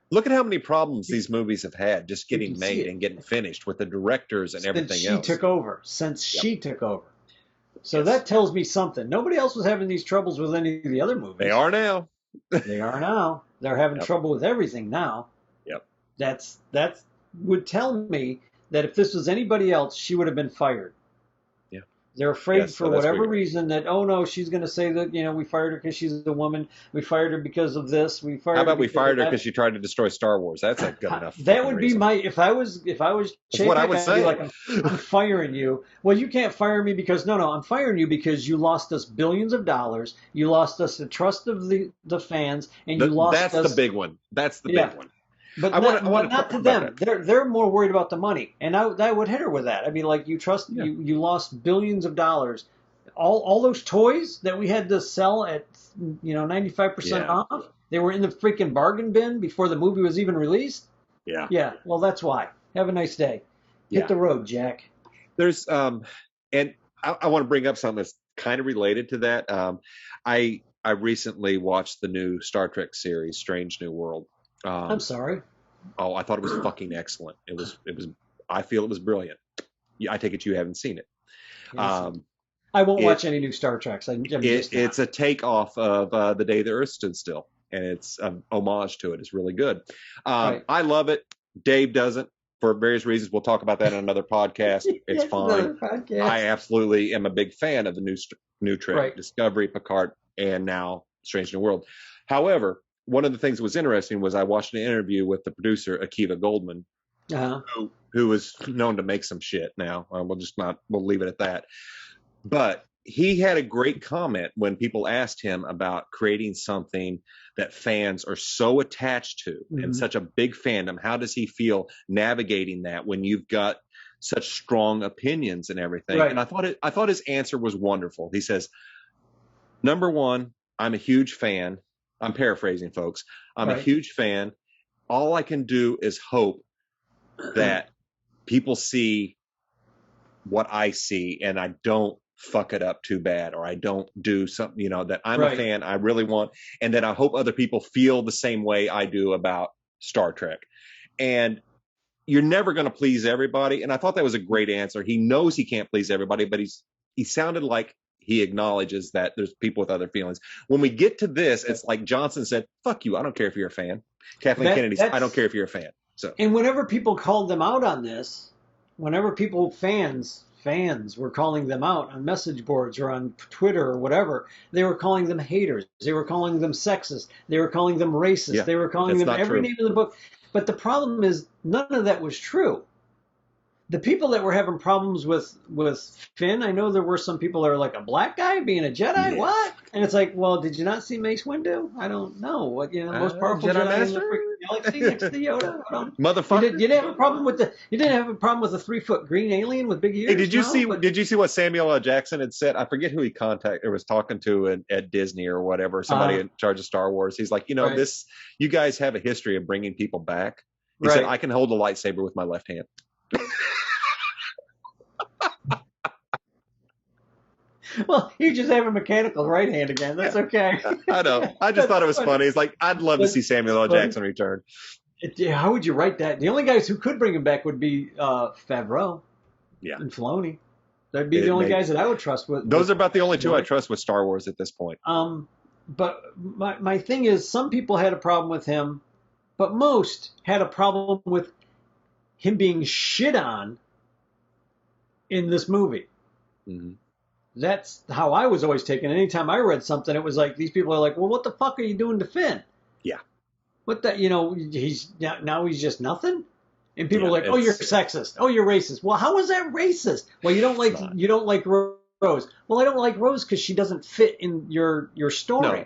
Look at how many problems these movies have had just getting made and getting finished with the directors and everything else. Since she took over. So that tells me something. Nobody else was having these troubles with any of the other movies. They are now. They are now. They're having trouble with everything now. Yep. That would tell me that if this was anybody else, she would have been fired. Yeah. They're afraid Yes, for that's whatever weird. reason that, oh no, she's going to say that, we fired her because she's a woman. We fired her because of this. We How fired her about we because of fired her that. because she tried to destroy Star Wars? That's a good enough That fucking would be reason. if I was That's what I Chapek, would I'd be say. like, I'm firing you. Well, you can't fire me because no, I'm firing you because you lost us billions of dollars. You lost us the trust of the fans, and you lost That's the us. big one. That's the Yeah, big one. but I want to not talk to about that. them. They're more worried about the money, and I would hit her with that. I mean, like Yeah. you lost billions of dollars. All those toys that we had to sell at 95% Yeah. off. They were in the freaking bargain bin before the movie was even released. Yeah. Yeah, well, that's why. Have a nice day. Yeah. Hit the road, Jack. There's and I want to bring up something that's kind of related to that. I recently watched the new Star Trek series, Strange New World. I'm sorry. Oh, I thought it was fucking excellent. It was. I feel it was brilliant. I take it you haven't seen it. Yes. I won't watch any new Star Treks. It's a takeoff of The Day the Earth Stood Still, and it's an homage to it. It's really good. Right. I love it. Dave doesn't, for various reasons. We'll talk about that in another podcast. It's fine. I absolutely am a big fan of the new Trek, Right. Discovery, Picard, and now Strange New World. However, one of the things that was interesting was I watched an interview with the producer Akiva Goldman, who is known to make some shit. Now we'll leave it at that. But he had a great comment when people asked him about creating something that fans are so attached to and such a big fandom. How does he feel navigating that when you've got such strong opinions and everything? Right. And I thought his answer was wonderful. He says, number one, I'm a huge fan. I'm paraphrasing, folks. I'm a huge fan. All I can do is hope that people see what I see and I don't fuck it up too bad, or I don't do something, that I'm a fan, I really want, and that I hope other people feel the same way I do about Star Trek. And you're never going to please everybody. And I thought that was a great answer. He knows he can't please everybody, but he sounded like he acknowledges that there's people with other feelings. When we get to this, it's like Johnson said, fuck you. I don't care if you're a fan. Kathleen Kennedy said, I don't care if you're a fan. So, and whenever people called them out on this, whenever fans were calling them out on message boards or on Twitter or whatever, they were calling them haters. They were calling them sexist. They were calling them racist. Yeah, they were calling them every true. name in the book. But the problem is none of that was true. The people that were having problems with Finn, I know there were some people that are like, a black guy being a Jedi? Yeah. What? And it's like, well, did you not see Mace Windu? I don't know. What, most powerful Jedi in the freaking galaxy next to Yoda? Motherfucker. You didn't have a problem with the 3-foot green alien with big ears? Hey, did you see what Samuel L. Jackson had said? I forget who he was talking to at Disney or whatever, somebody in charge of Star Wars. He's like, this, you guys have a history of bringing people back. He said, I can hold a lightsaber with my left hand. Well, you just have a mechanical right hand again. That's okay. I know. I just thought it was funny. It's like, I'd love to see Samuel L. Jackson return. How would you write that? The only guys who could bring him back would be Favreau and Filoni. That'd be the only guys that I would trust with. Those are about the only two I trust with Star Wars at this point. But my thing is, some people had a problem with him, but most had a problem with him being shit on in this movie. Mm-hmm. That's how I was always taken. Anytime I read something, it was like, these people are like, well, what the fuck are you doing to Finn? Yeah. What the, he's just nothing? And people are like, oh, you're sexist. Oh, you're racist. Well, how is that racist? Well, you don't like Rose. Well, I don't like Rose because she doesn't fit in your story. No.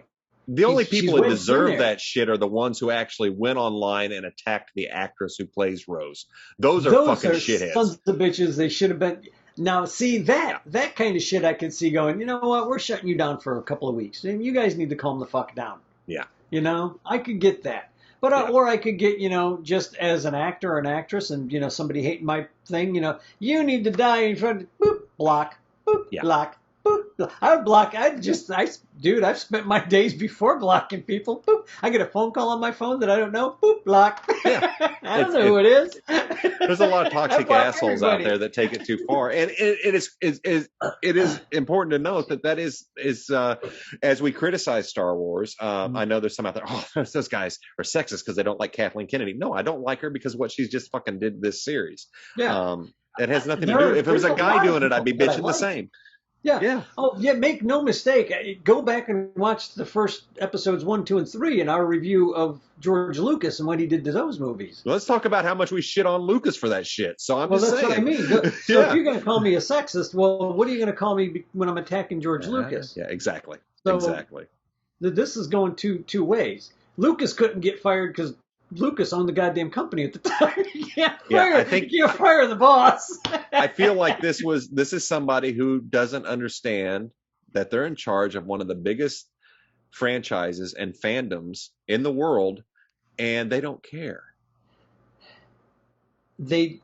The only people that deserve that shit are the ones who actually went online and attacked the actress who plays Rose. Those are fucking shitheads. Sons of bitches. They should have been. Now, see, that kind of shit I could see going, you know what, we're shutting you down for a couple of weeks. And you guys need to calm the fuck down. Yeah. I could get that. But or I could get, just as an actor or an actress and, somebody hating my thing, you need to die in front of, boop, block, boop, block, boop. I would block. Dude, I've spent my days before blocking people. Boop. I get a phone call on my phone that I don't know. Boop, block. Yeah. I don't know who it is. There's a lot of toxic assholes out there that take it too far, and it is important to note that is as we criticize Star Wars. I know there's some out there. Oh, those guys are sexist because they don't like Kathleen Kennedy. No, I don't like her because what she's just fucking did this series. Yeah. It has nothing to do. If it was a guy doing it, I'd be bitching the same. Yeah. Yeah. Oh, yeah. Make no mistake. Go back and watch the first episodes 1, 2, and 3 in our review of George Lucas and what he did to those movies. Let's talk about how much we shit on Lucas for that shit. So I'm Well, just that's what I saying. mean. So if Yeah. you're going to call me a sexist, well, what are you going to call me when I'm attacking George Lucas? Yeah, exactly. So Exactly. this is going two ways. Lucas couldn't get fired because Lucas owned the goddamn company at the time. You can't fire the boss. I feel like this is somebody who doesn't understand that they're in charge of one of the biggest franchises and fandoms in the world, and they don't care. They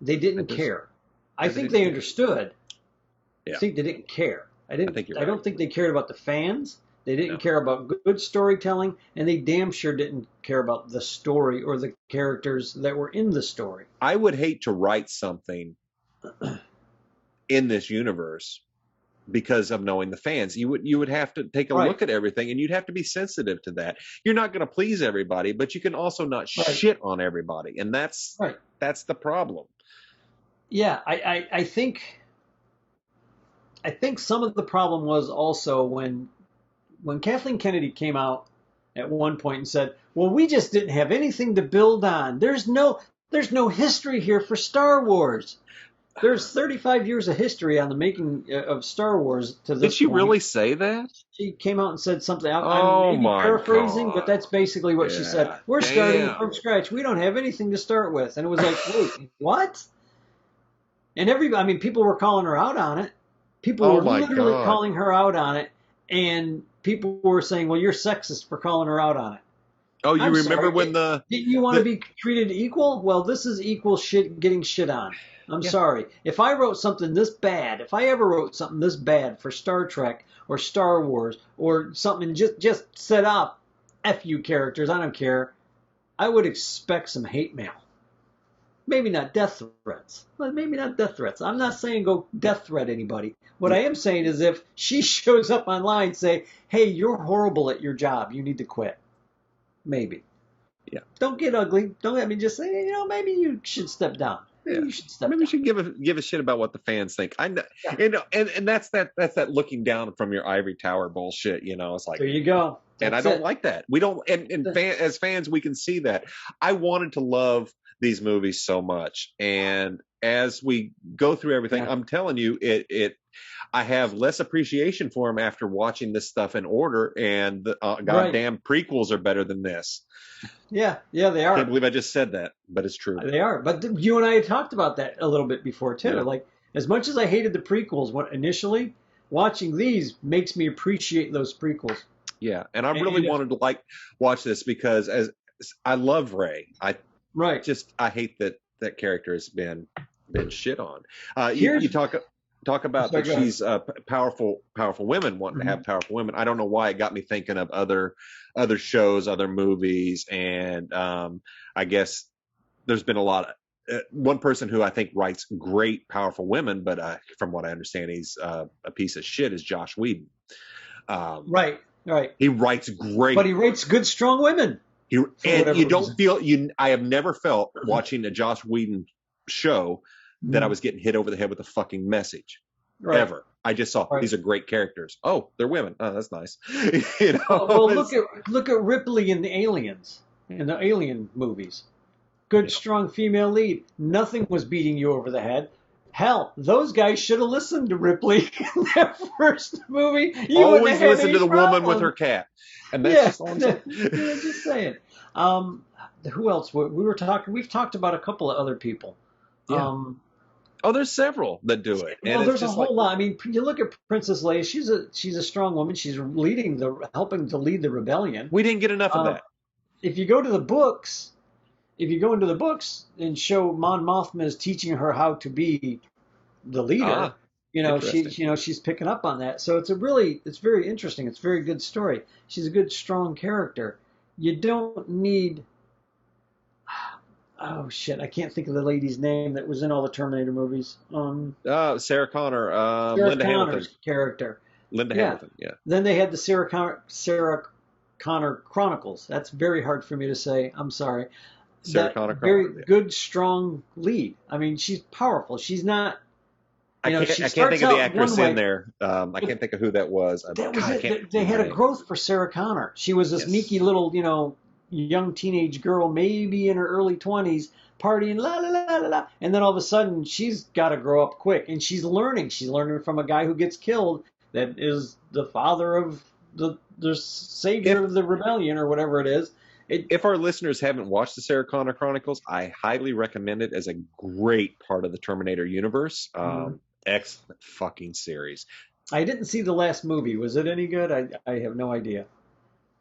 didn't care. I think they understood. Yeah. I think they didn't care. I think you're right. I don't think they cared about the fans. They didn't care about good storytelling, and they damn sure didn't care about the story or the characters that were in the story. I would hate to write something in this universe because of knowing the fans. You would have to take a look at everything, and you'd have to be sensitive to that. You're not going to please everybody, but you can also not shit on everybody, and that's the problem. Yeah, I think some of the problem was also when Kathleen Kennedy came out at one point and said, "Well, we just didn't have anything to build on. There's no history here for Star Wars. There's 35 years of history on the making of Star Wars to this Did she point." really say that? She came out and said something. I'm paraphrasing, God. but that's basically what she said. We're starting from scratch. We don't have anything to start with. And it was like, wait, what? And people were calling her out on it. People were literally calling her out on it. And people were saying, well, you're sexist for calling her out on it. Oh, you remember when didn't you want to be treated equal? Well, this is equal shit getting shit on. I'm sorry. If I wrote something this bad, if I ever wrote something this bad for Star Trek or Star Wars or something just set up F you characters, I don't care, I would expect some hate mail. Maybe not death threats. Well, maybe not death threats. I'm not saying go death threat anybody. What I am saying is if she shows up online, say, hey, you're horrible at your job. You need to quit. Maybe. Yeah. Don't get ugly. Just say, maybe you should step down. Maybe you should step down. We should give a shit about what the fans think. I know, and that's that looking down from your ivory tower bullshit. It's like, there you go. I don't like that. We don't. As fans, we can see that. I wanted to love these movies so much, and as we go through everything, I'm telling you, I have less appreciation for them after watching this stuff in order, and the goddamn prequels are better than this. Yeah, they are. I can't believe I just said that, but it's true. They are. But you and I had talked about that a little bit before, too. Yeah. Like, as much as I hated the prequels initially, watching these makes me appreciate those prequels. Yeah, and I really wanted to watch this because as I love Rey. I hate that character has been shit on. You talk about that she's powerful women wanting to have powerful women. I don't know why it got me thinking of other shows, other movies, and I guess there's been a lot of one person who I think writes great powerful women, but from what I understand, he's a piece of shit. Is Josh Whedon? Right. He writes great, but he writes good, strong women. I have never felt watching a Josh Whedon show that I was getting hit over the head with a fucking message. Right. Ever. I just saw these are great characters. Oh, they're women. Oh, that's nice. Well, look at Ripley in the Aliens, in the Alien movies. Good, strong female lead. Nothing was beating you over the head. Hell, those guys should have listened to Ripley in that first movie. You always listen to the woman with her cat. And that's just all I'm saying. Just saying. Who else? We've talked about a couple of other people. Yeah. There's several that do it. Well, there's a whole lot. I mean, you look at Princess Leia. She's a strong woman. She's helping to lead the rebellion. We didn't get enough of that. If you go into the books and show Mon Mothma is teaching her how to be the leader, she's picking up on that. So it's very interesting. It's a very good story. She's a good, strong character. You don't need. Oh shit! I can't think of the lady's name that was in all the Terminator movies. Sarah Connor, Linda Hamilton's character. Linda Hamilton, yeah. Then they had the Sarah Connor Chronicles. That's very hard for me to say. I'm sorry. Sarah Connor very good, strong lead. I mean, she's powerful. She's not I You know, she can't think starts of the out actress one way. in there. I can't think of who that was. That was God, I can't it. They remember had her a name. growth for Sarah Connor. She was this Yes. meeky little, young teenage girl, maybe in her early 20s, partying, la la la la la. And then all of a sudden, she's got to grow up quick. And she's learning. She's learning from a guy who gets killed that is the father of the savior If of the rebellion or whatever it is. if our listeners haven't watched the Sarah Connor Chronicles, I highly recommend it as a great part of the Terminator universe. Excellent fucking series. I didn't see the last movie. Was it any good? I have no idea.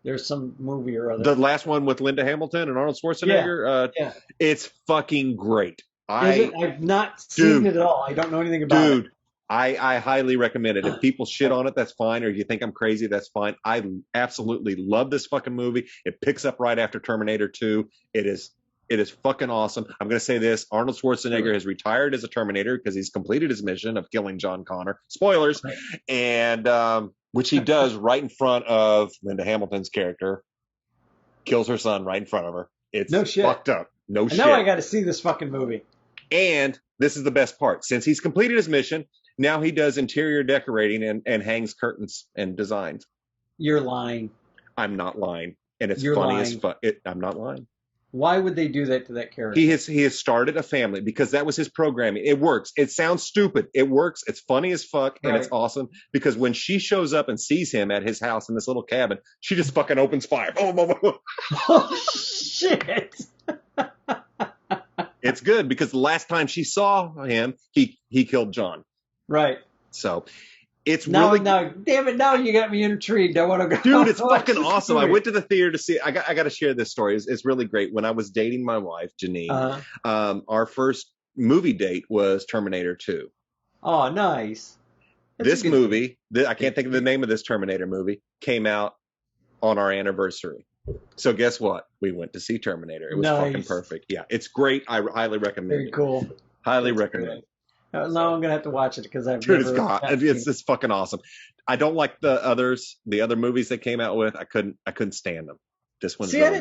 There's some movie or other. The last one with Linda Hamilton and Arnold Schwarzenegger, Yeah. it's fucking great. Is it? I've not seen it at all. I don't know anything about it. Dude, I highly recommend it. If people shit on it, that's fine. Or if you think I'm crazy, that's fine. I absolutely love this fucking movie. It picks up right after Terminator 2. It is fucking awesome. I'm going to say this. Arnold Schwarzenegger has retired as a Terminator because he's completed his mission of killing John Connor. Spoilers. Right. And which he does right in front of Linda Hamilton's character. Kills her son right in front of her. It's No shit. fucked up. No shit. Now I got to see this fucking movie. And this is the best part. Since he's completed his mission, now he does interior decorating and hangs curtains and designs. You're lying. I'm not lying. And it's You're funny lying. as fuck. I'm not lying. Why would they do that to that character? He has started a family because that was his programming. It works. It sounds stupid. It works. It's funny as fuck. And it's awesome because when she shows up and sees him at his house in this little cabin, she just fucking opens fire. Oh, shit. It's good because the last time she saw him, he killed John. Right. So it's now, really damn it! Now you got me intrigued. I want to go. Dude, it's fucking awesome. I went to the theater to see it. I got to share this story. It's really great. When I was dating my wife, Janine, our first movie date was Terminator 2. Oh, nice. This movie, I can't think of the name of this Terminator movie, came out on our anniversary. So guess what? We went to see Terminator. It was fucking perfect. Yeah, it's great. I highly recommend it. Very cool. Highly recommend it. Now I'm gonna have to watch it because I've Dude, never. it's fucking awesome. I don't like the other movies they came out with. I couldn't stand them. This one. See, really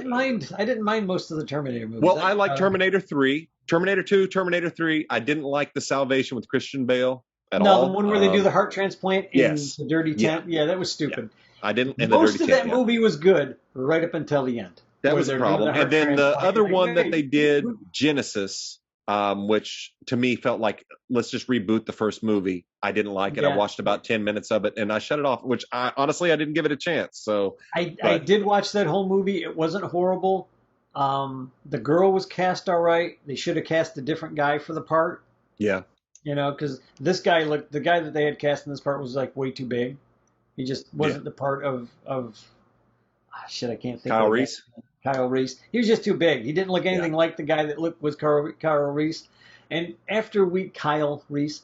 I didn't mind most of the Terminator movies. Well, I like Terminator 3, Terminator 2, Terminator 3. I didn't like the Salvation with Christian Bale at all. No, the one where they do the heart transplant in the dirty tent. Yeah, that was stupid. Yeah. I didn't. Most of that movie was good right up until the end. That was the problem. And then the other one that they did, Genesis, which to me felt like, let's just reboot the first movie. I didn't like it. I watched about 10 minutes of it and I shut it off, which honestly, I didn't give it a chance. So I did watch that whole movie. It wasn't horrible. The girl was cast all right. They should have cast a different guy for the part. Yeah. You know, because the guy that they had cast in this part was like way too big. He just wasn't the part of shit. I can't think. Kyle Reese. Kyle Reese. He was just too big. He didn't look anything like the guy that was Kyle Reese. And after Kyle Reese.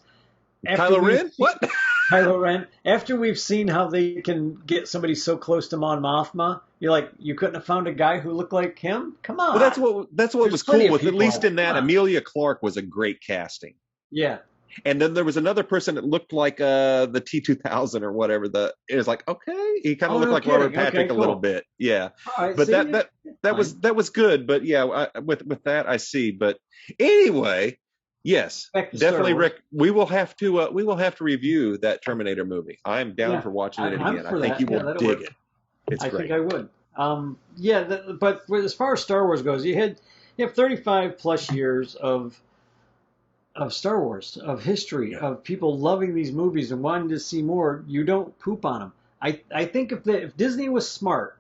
Kylo Ren? What? Kylo Ren. After we've seen how they can get somebody so close to Mon Mothma, you're like, you couldn't have found a guy who looked like him? Come on. Well, that's what was cool with, at least in that, Emilia Clarke was a great casting. Yeah. And then there was another person that looked like the T-2000 or whatever. It was like, okay, he kind of looked like Robert Patrick a little bit, yeah. Right, but that was good. But yeah, with that I see. But anyway, yes, definitely, Rick. We will have to review that Terminator movie. I'm down for watching it again. I think you will dig it. It's great. I think I would. But as far as Star Wars goes, you have 35 plus years of Star Wars, of history, of people loving these movies and wanting to see more. You don't poop on them. I think if Disney was smart,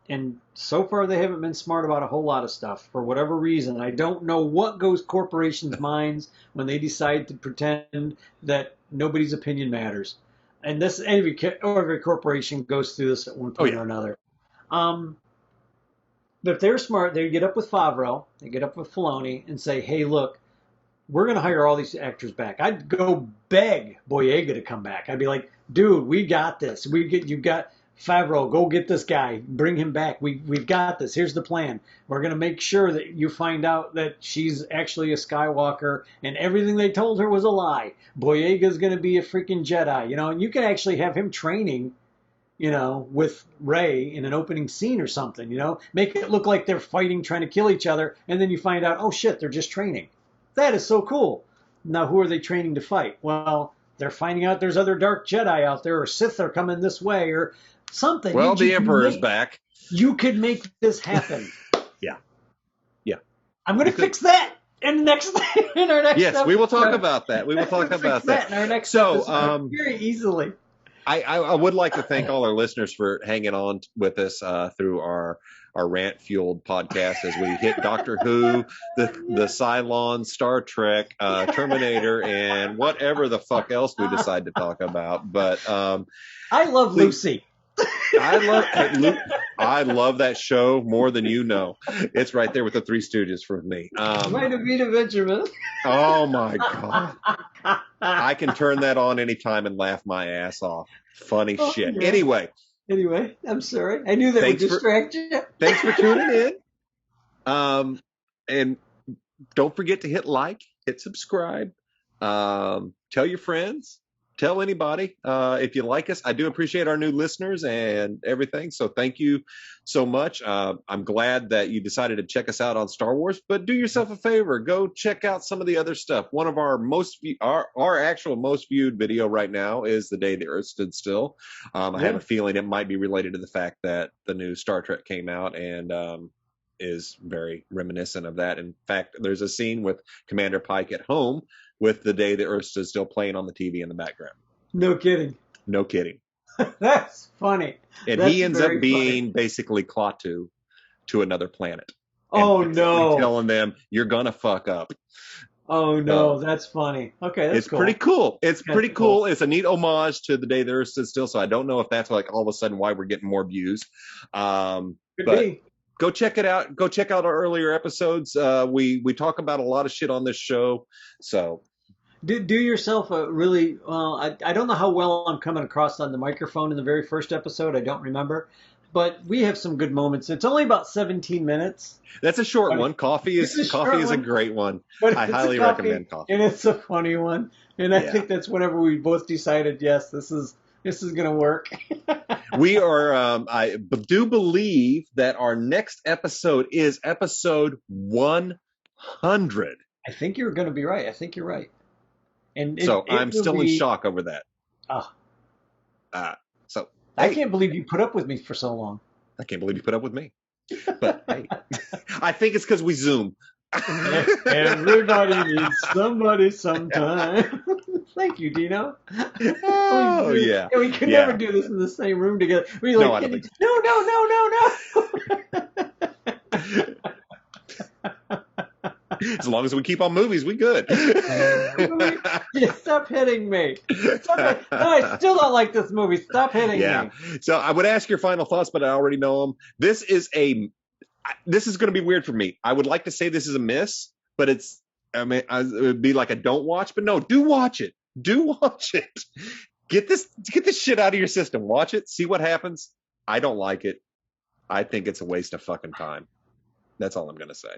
and so far they haven't been smart about a whole lot of stuff for whatever reason. I don't know what goes corporations' minds when they decide to pretend that nobody's opinion matters. And every corporation goes through this at one point or another. But if they're smart, they get up with Favreau, they get up with Filoni, and say, "Hey, look, we're going to hire all these actors back." I'd go beg Boyega to come back. I'd be like, "Dude, we got this. You got Favreau. Go get this guy. Bring him back. We've got this. Here's the plan. We're going to make sure that you find out that she's actually a Skywalker and everything they told her was a lie. Boyega's going to be a freaking Jedi, and you can actually have him training, with Rey in an opening scene or something, make it look like they're fighting, trying to kill each other. And then you find out, oh shit, they're just training. That is so cool. Now, who are they training to fight? Well, they're finding out there's other Dark Jedi out there, or Sith are coming this way, or something. Well, the Emperor's back. You could make this happen. Yeah. Yeah. I'm going to fix that in our next Yes, episode. we will talk about that. We will talk about that in our next episode very easily. I would like to thank all our listeners for hanging on with us through our rant-fueled podcast as we hit Doctor Who, the Cylon, Star Trek, Terminator, and whatever the fuck else we decide to talk about. But I love Lucy. I love that show more than you know. It's right there with the Three Stooges for me. Might have been a Benjamin. Oh my God. I can turn that on anytime and laugh my ass off. Funny shit. Yeah. Anyway, I'm sorry. I knew that would distract you. Thanks for tuning in. And don't forget to hit like, hit subscribe, tell your friends. Tell anybody if you like us. I do appreciate our new listeners and everything. So thank you so much. I'm glad that you decided to check us out on Star Wars. But do yourself a favor. Go check out some of the other stuff. One of our our actual most viewed video right now is The Day the Earth Stood Still. I have a feeling it might be related to the fact that the new Star Trek came out and is very reminiscent of that. In fact, there's a scene with Commander Pike at home with The Day the Earth Stood Still playing on the TV in the background. No kidding. No kidding. That's funny. And he ends up being basically Klaatu to another planet. Oh, no. Telling them, you're going to fuck up. Oh, no. That's funny. Okay, that's cool. Pretty cool. It's pretty cool. It's a neat homage to The Day the Earth Stood Still, so I don't know if that's like all of a sudden why we're getting more views. Could be. Go check it out. Go check out our earlier episodes. We talk about a lot of shit on this show. So do yourself a really I don't know how well I'm coming across on the microphone in the very first episode. I don't remember. But we have some good moments. It's only about 17 minutes. That's a short one. Coffee is a great one. I highly recommend coffee. And it's a funny one. And I think that's whenever we both decided, yes, this is going to work. We are, I do believe that our next episode is episode 100. I think you're going to be right. I think you're right. And I'm still in shock over that. I can't believe you put up with me for so long. I can't believe you put up with me. But hey, I think it's because we Zoom. Everybody needs somebody sometime. Thank you, Dino. Oh, yeah. We could never do this in the same room together. We're like, no. As long as we keep on movies, we good. Stop hitting me. No, I still don't like this movie. Stop hitting me. So I would ask your final thoughts, but I already know them. This is going to be weird for me. I would like to say this is a miss, but it would be like a don't watch. But no, do watch it. Do watch it. Get this shit out of your system. Watch it. See what happens. I don't like it. I think it's a waste of fucking time. That's all I'm going to say.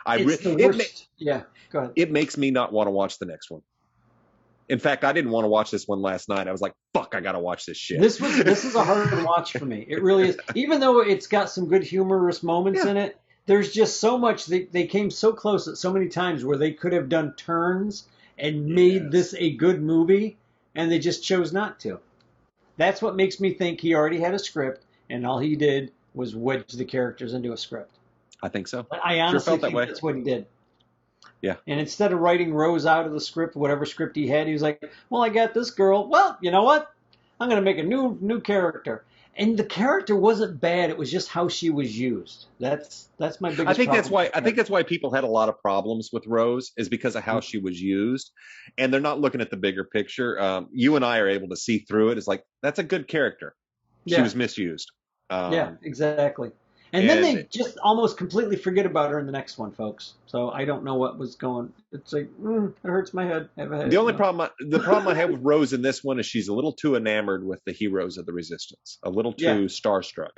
It's the worst. Go ahead. It makes me not want to watch the next one. In fact, I didn't want to watch this one last night. I was like, fuck, I got to watch this shit. This is a hard watch for me. It really is. Even though it's got some good humorous moments in it, there's just so much. They came so close at so many times where they could have done turns and made this a good movie, and they just chose not to. That's what makes me think he already had a script, and all he did was wedge the characters into a script. I think so. But I honestly think that's what he did. Yeah. And instead of writing Rose out of the script, whatever script he had, he was like, well, I got this girl. Well, you know what? I'm going to make a new character. And the character wasn't bad. It was just how she was used. That's my biggest problem. I think that's why people had a lot of problems with Rose, is because of how she was used. And they're not looking at the bigger picture. You and I are able to see through it. It's like, that's a good character. She was misused. Exactly. And then they just almost completely forget about her in the next one, folks. So I don't know what was going. It's like, it hurts my head. The only problem I have with Rose in this one is she's a little too enamored with the heroes of the Resistance, a little too starstruck.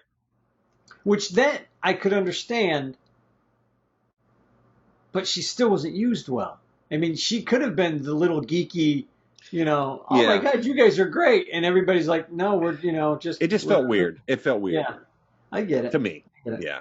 Which that I could understand, but she still wasn't used well. I mean, she could have been the little geeky, oh my God, you guys are great, and everybody's like, no, we're, just. It just felt weird. It felt weird. Yeah, I get it. To me. Yeah.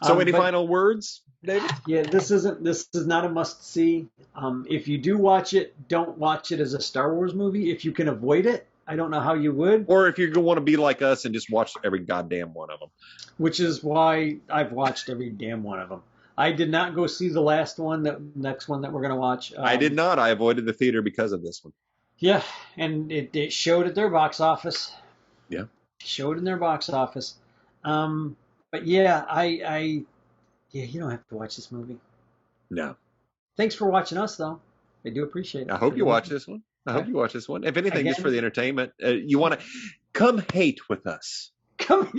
So any final words? David? Yeah, this is not a must see. If you do watch it, don't watch it as a Star Wars movie. If you can avoid it, I don't know how you would. Or if you're going to want to be like us and just watch every goddamn one of them. Which is why I've watched every damn one of them. I did not go see the last one, the next one that we're going to watch. I did not. I avoided the theater because of this one. Yeah, and it showed at their box office. Yeah. Showed in their box office. But yeah, yeah, you don't have to watch this movie. No. Thanks for watching us, though. I do appreciate it. I hope you watch this one. I hope you watch this one. If anything, just for the entertainment. You want to come hate with us. Come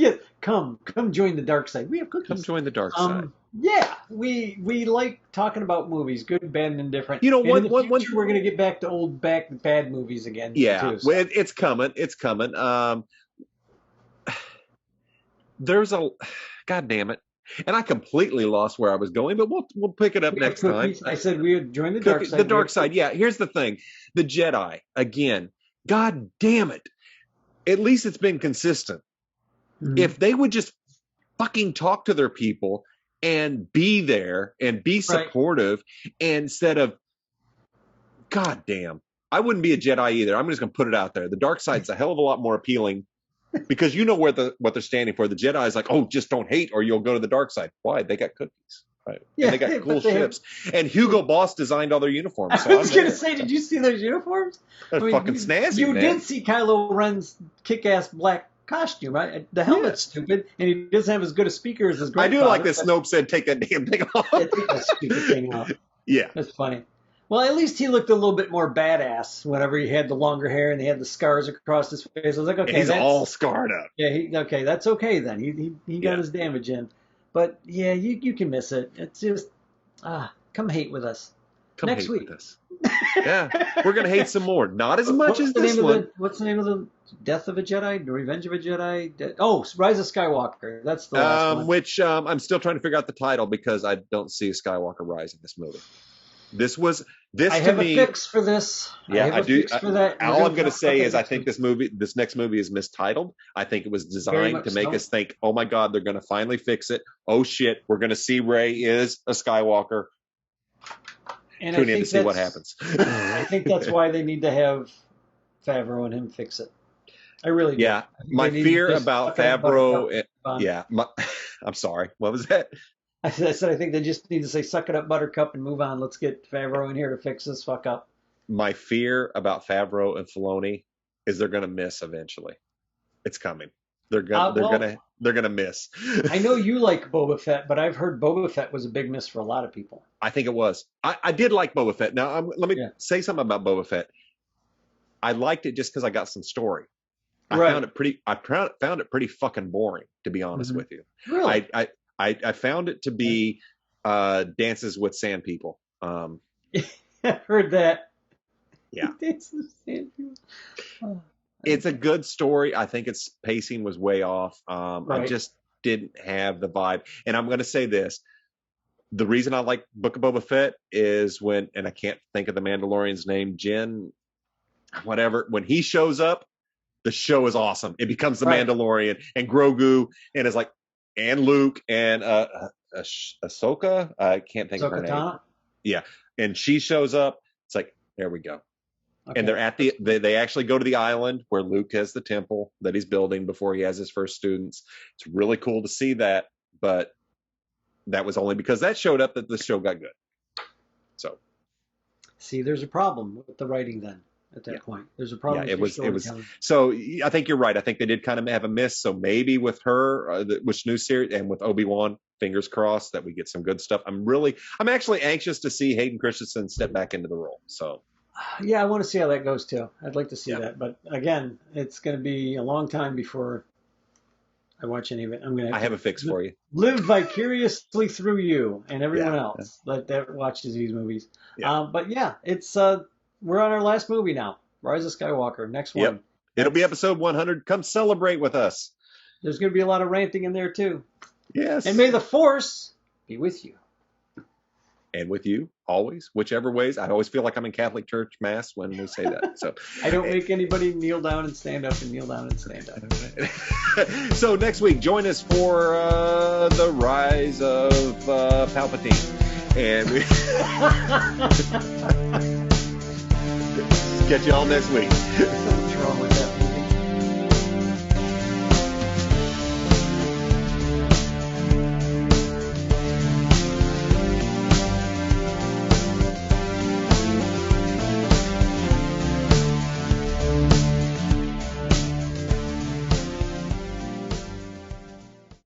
join the dark side. We have cookies. Come join the dark side. Yeah, we like talking about movies, good, bad, and indifferent. You know, we're going to get back to old bad movies again. Yeah, too, so. well, it's coming. It's coming. There's a, God damn it. And I completely lost where I was going, but we'll pick it up next time. I said we would join the dark side. The dark side, yeah. Here's the thing. The Jedi, again, God damn it. At least it's been consistent. Mm-hmm. If they would just fucking talk to their people and be there and be supportive instead of, God damn, I wouldn't be a Jedi either. I'm just going to put it out there. The dark side's a hell of a lot more appealing. Because you know what they're standing for. The Jedi is like, oh, just don't hate or you'll go to the dark side. Why? They got cookies. Right? Yeah, and they got cool ships. And Hugo Boss designed all their uniforms. So I was going to say, did you see those uniforms? They're fucking snazzy, You man. did see Kylo Ren's kick-ass black costume, right? The helmet's stupid, and he doesn't have as good a speaker as his grandfather. I do like that Snoke said, take that damn thing off. Yeah, take that stupid thing off. Yeah. That's funny. Well, at least he looked a little bit more badass whenever he had the longer hair and he had the scars across his face. I was like, okay, he's all scarred up. Yeah, that's okay then. He got his damage in. But yeah, you can miss it. It's just come hate with us. Come next hate week. With us. Yeah, we're gonna hate some more. Not as much as this one. What's the name of the Death of a Jedi? The Revenge of a Jedi? Rise of Skywalker. That's the last one. Which I'm still trying to figure out the title because I don't see a Skywalker rise in this movie. I have a fix for this. Yeah, I do. Fix for that. All I'm going to say is I think this next movie is mistitled. I think it was designed to make us think, oh my God, they're going to finally fix it. Oh shit, we're going to see Rey is a Skywalker. And Tune in to see what happens. I think that's why they need to have Favreau and him fix it. I really do. Yeah, my fear about Favreau. I'm sorry. What was that? I said I think they just need to say suck it up, Buttercup, and move on. Let's get Favreau in here to fix this fuck up. My fear about Favreau and Filoni is they're going to miss eventually. It's coming. They're gonna miss. I know you like Boba Fett, but I've heard Boba Fett was a big miss for a lot of people. I think it was. I did like Boba Fett. Now let me say something about Boba Fett. I liked it just because I got some story. I found it pretty fucking boring, to be honest with you. Really? I found it to be Dances with Sand People. I heard that. Yeah. Dances with Sand People. Oh. It's a good story. I think its pacing was way off. I just didn't have the vibe. And I'm going to say this. The reason I like Book of Boba Fett is and I can't think of the Mandalorian's name, Jin, whatever. When he shows up, the show is awesome. It becomes the Mandalorian and Grogu and Luke and Ahsoka. I can't think of her name. Yeah. And she shows up. It's like, there we go. Okay. And they're they actually go to the island where Luke has the temple that he's building before he has his first students. It's really cool to see that, but that was only because that showed up that the show got good. So, see, there's a problem with the writing then. At that point, there's a problem. Yeah, it was. So I think you're right. I think they did kind of have a miss. So maybe with her, with new series, and with Obi-Wan, fingers crossed that we get some good stuff. I'm actually anxious to see Hayden Christensen step back into the role. So. Yeah, I want to see how that goes too. I'd like to see that, but again, it's going to be a long time before I watch any of it. I have a fix for you. Live vicariously through you and everyone else that watches these movies. Yeah. But yeah, it's we're on our last movie now, Rise of Skywalker. Next one. Yep. It'll be episode 100. Come celebrate with us. There's going to be a lot of ranting in there too. Yes. And may the Force be with you. and with you always, whichever ways. I always feel like I'm in Catholic Church Mass when we say that. So I don't make anybody kneel down and stand up and kneel down and stand up. So next week, join us for the rise of Palpatine. And we catch you all next week.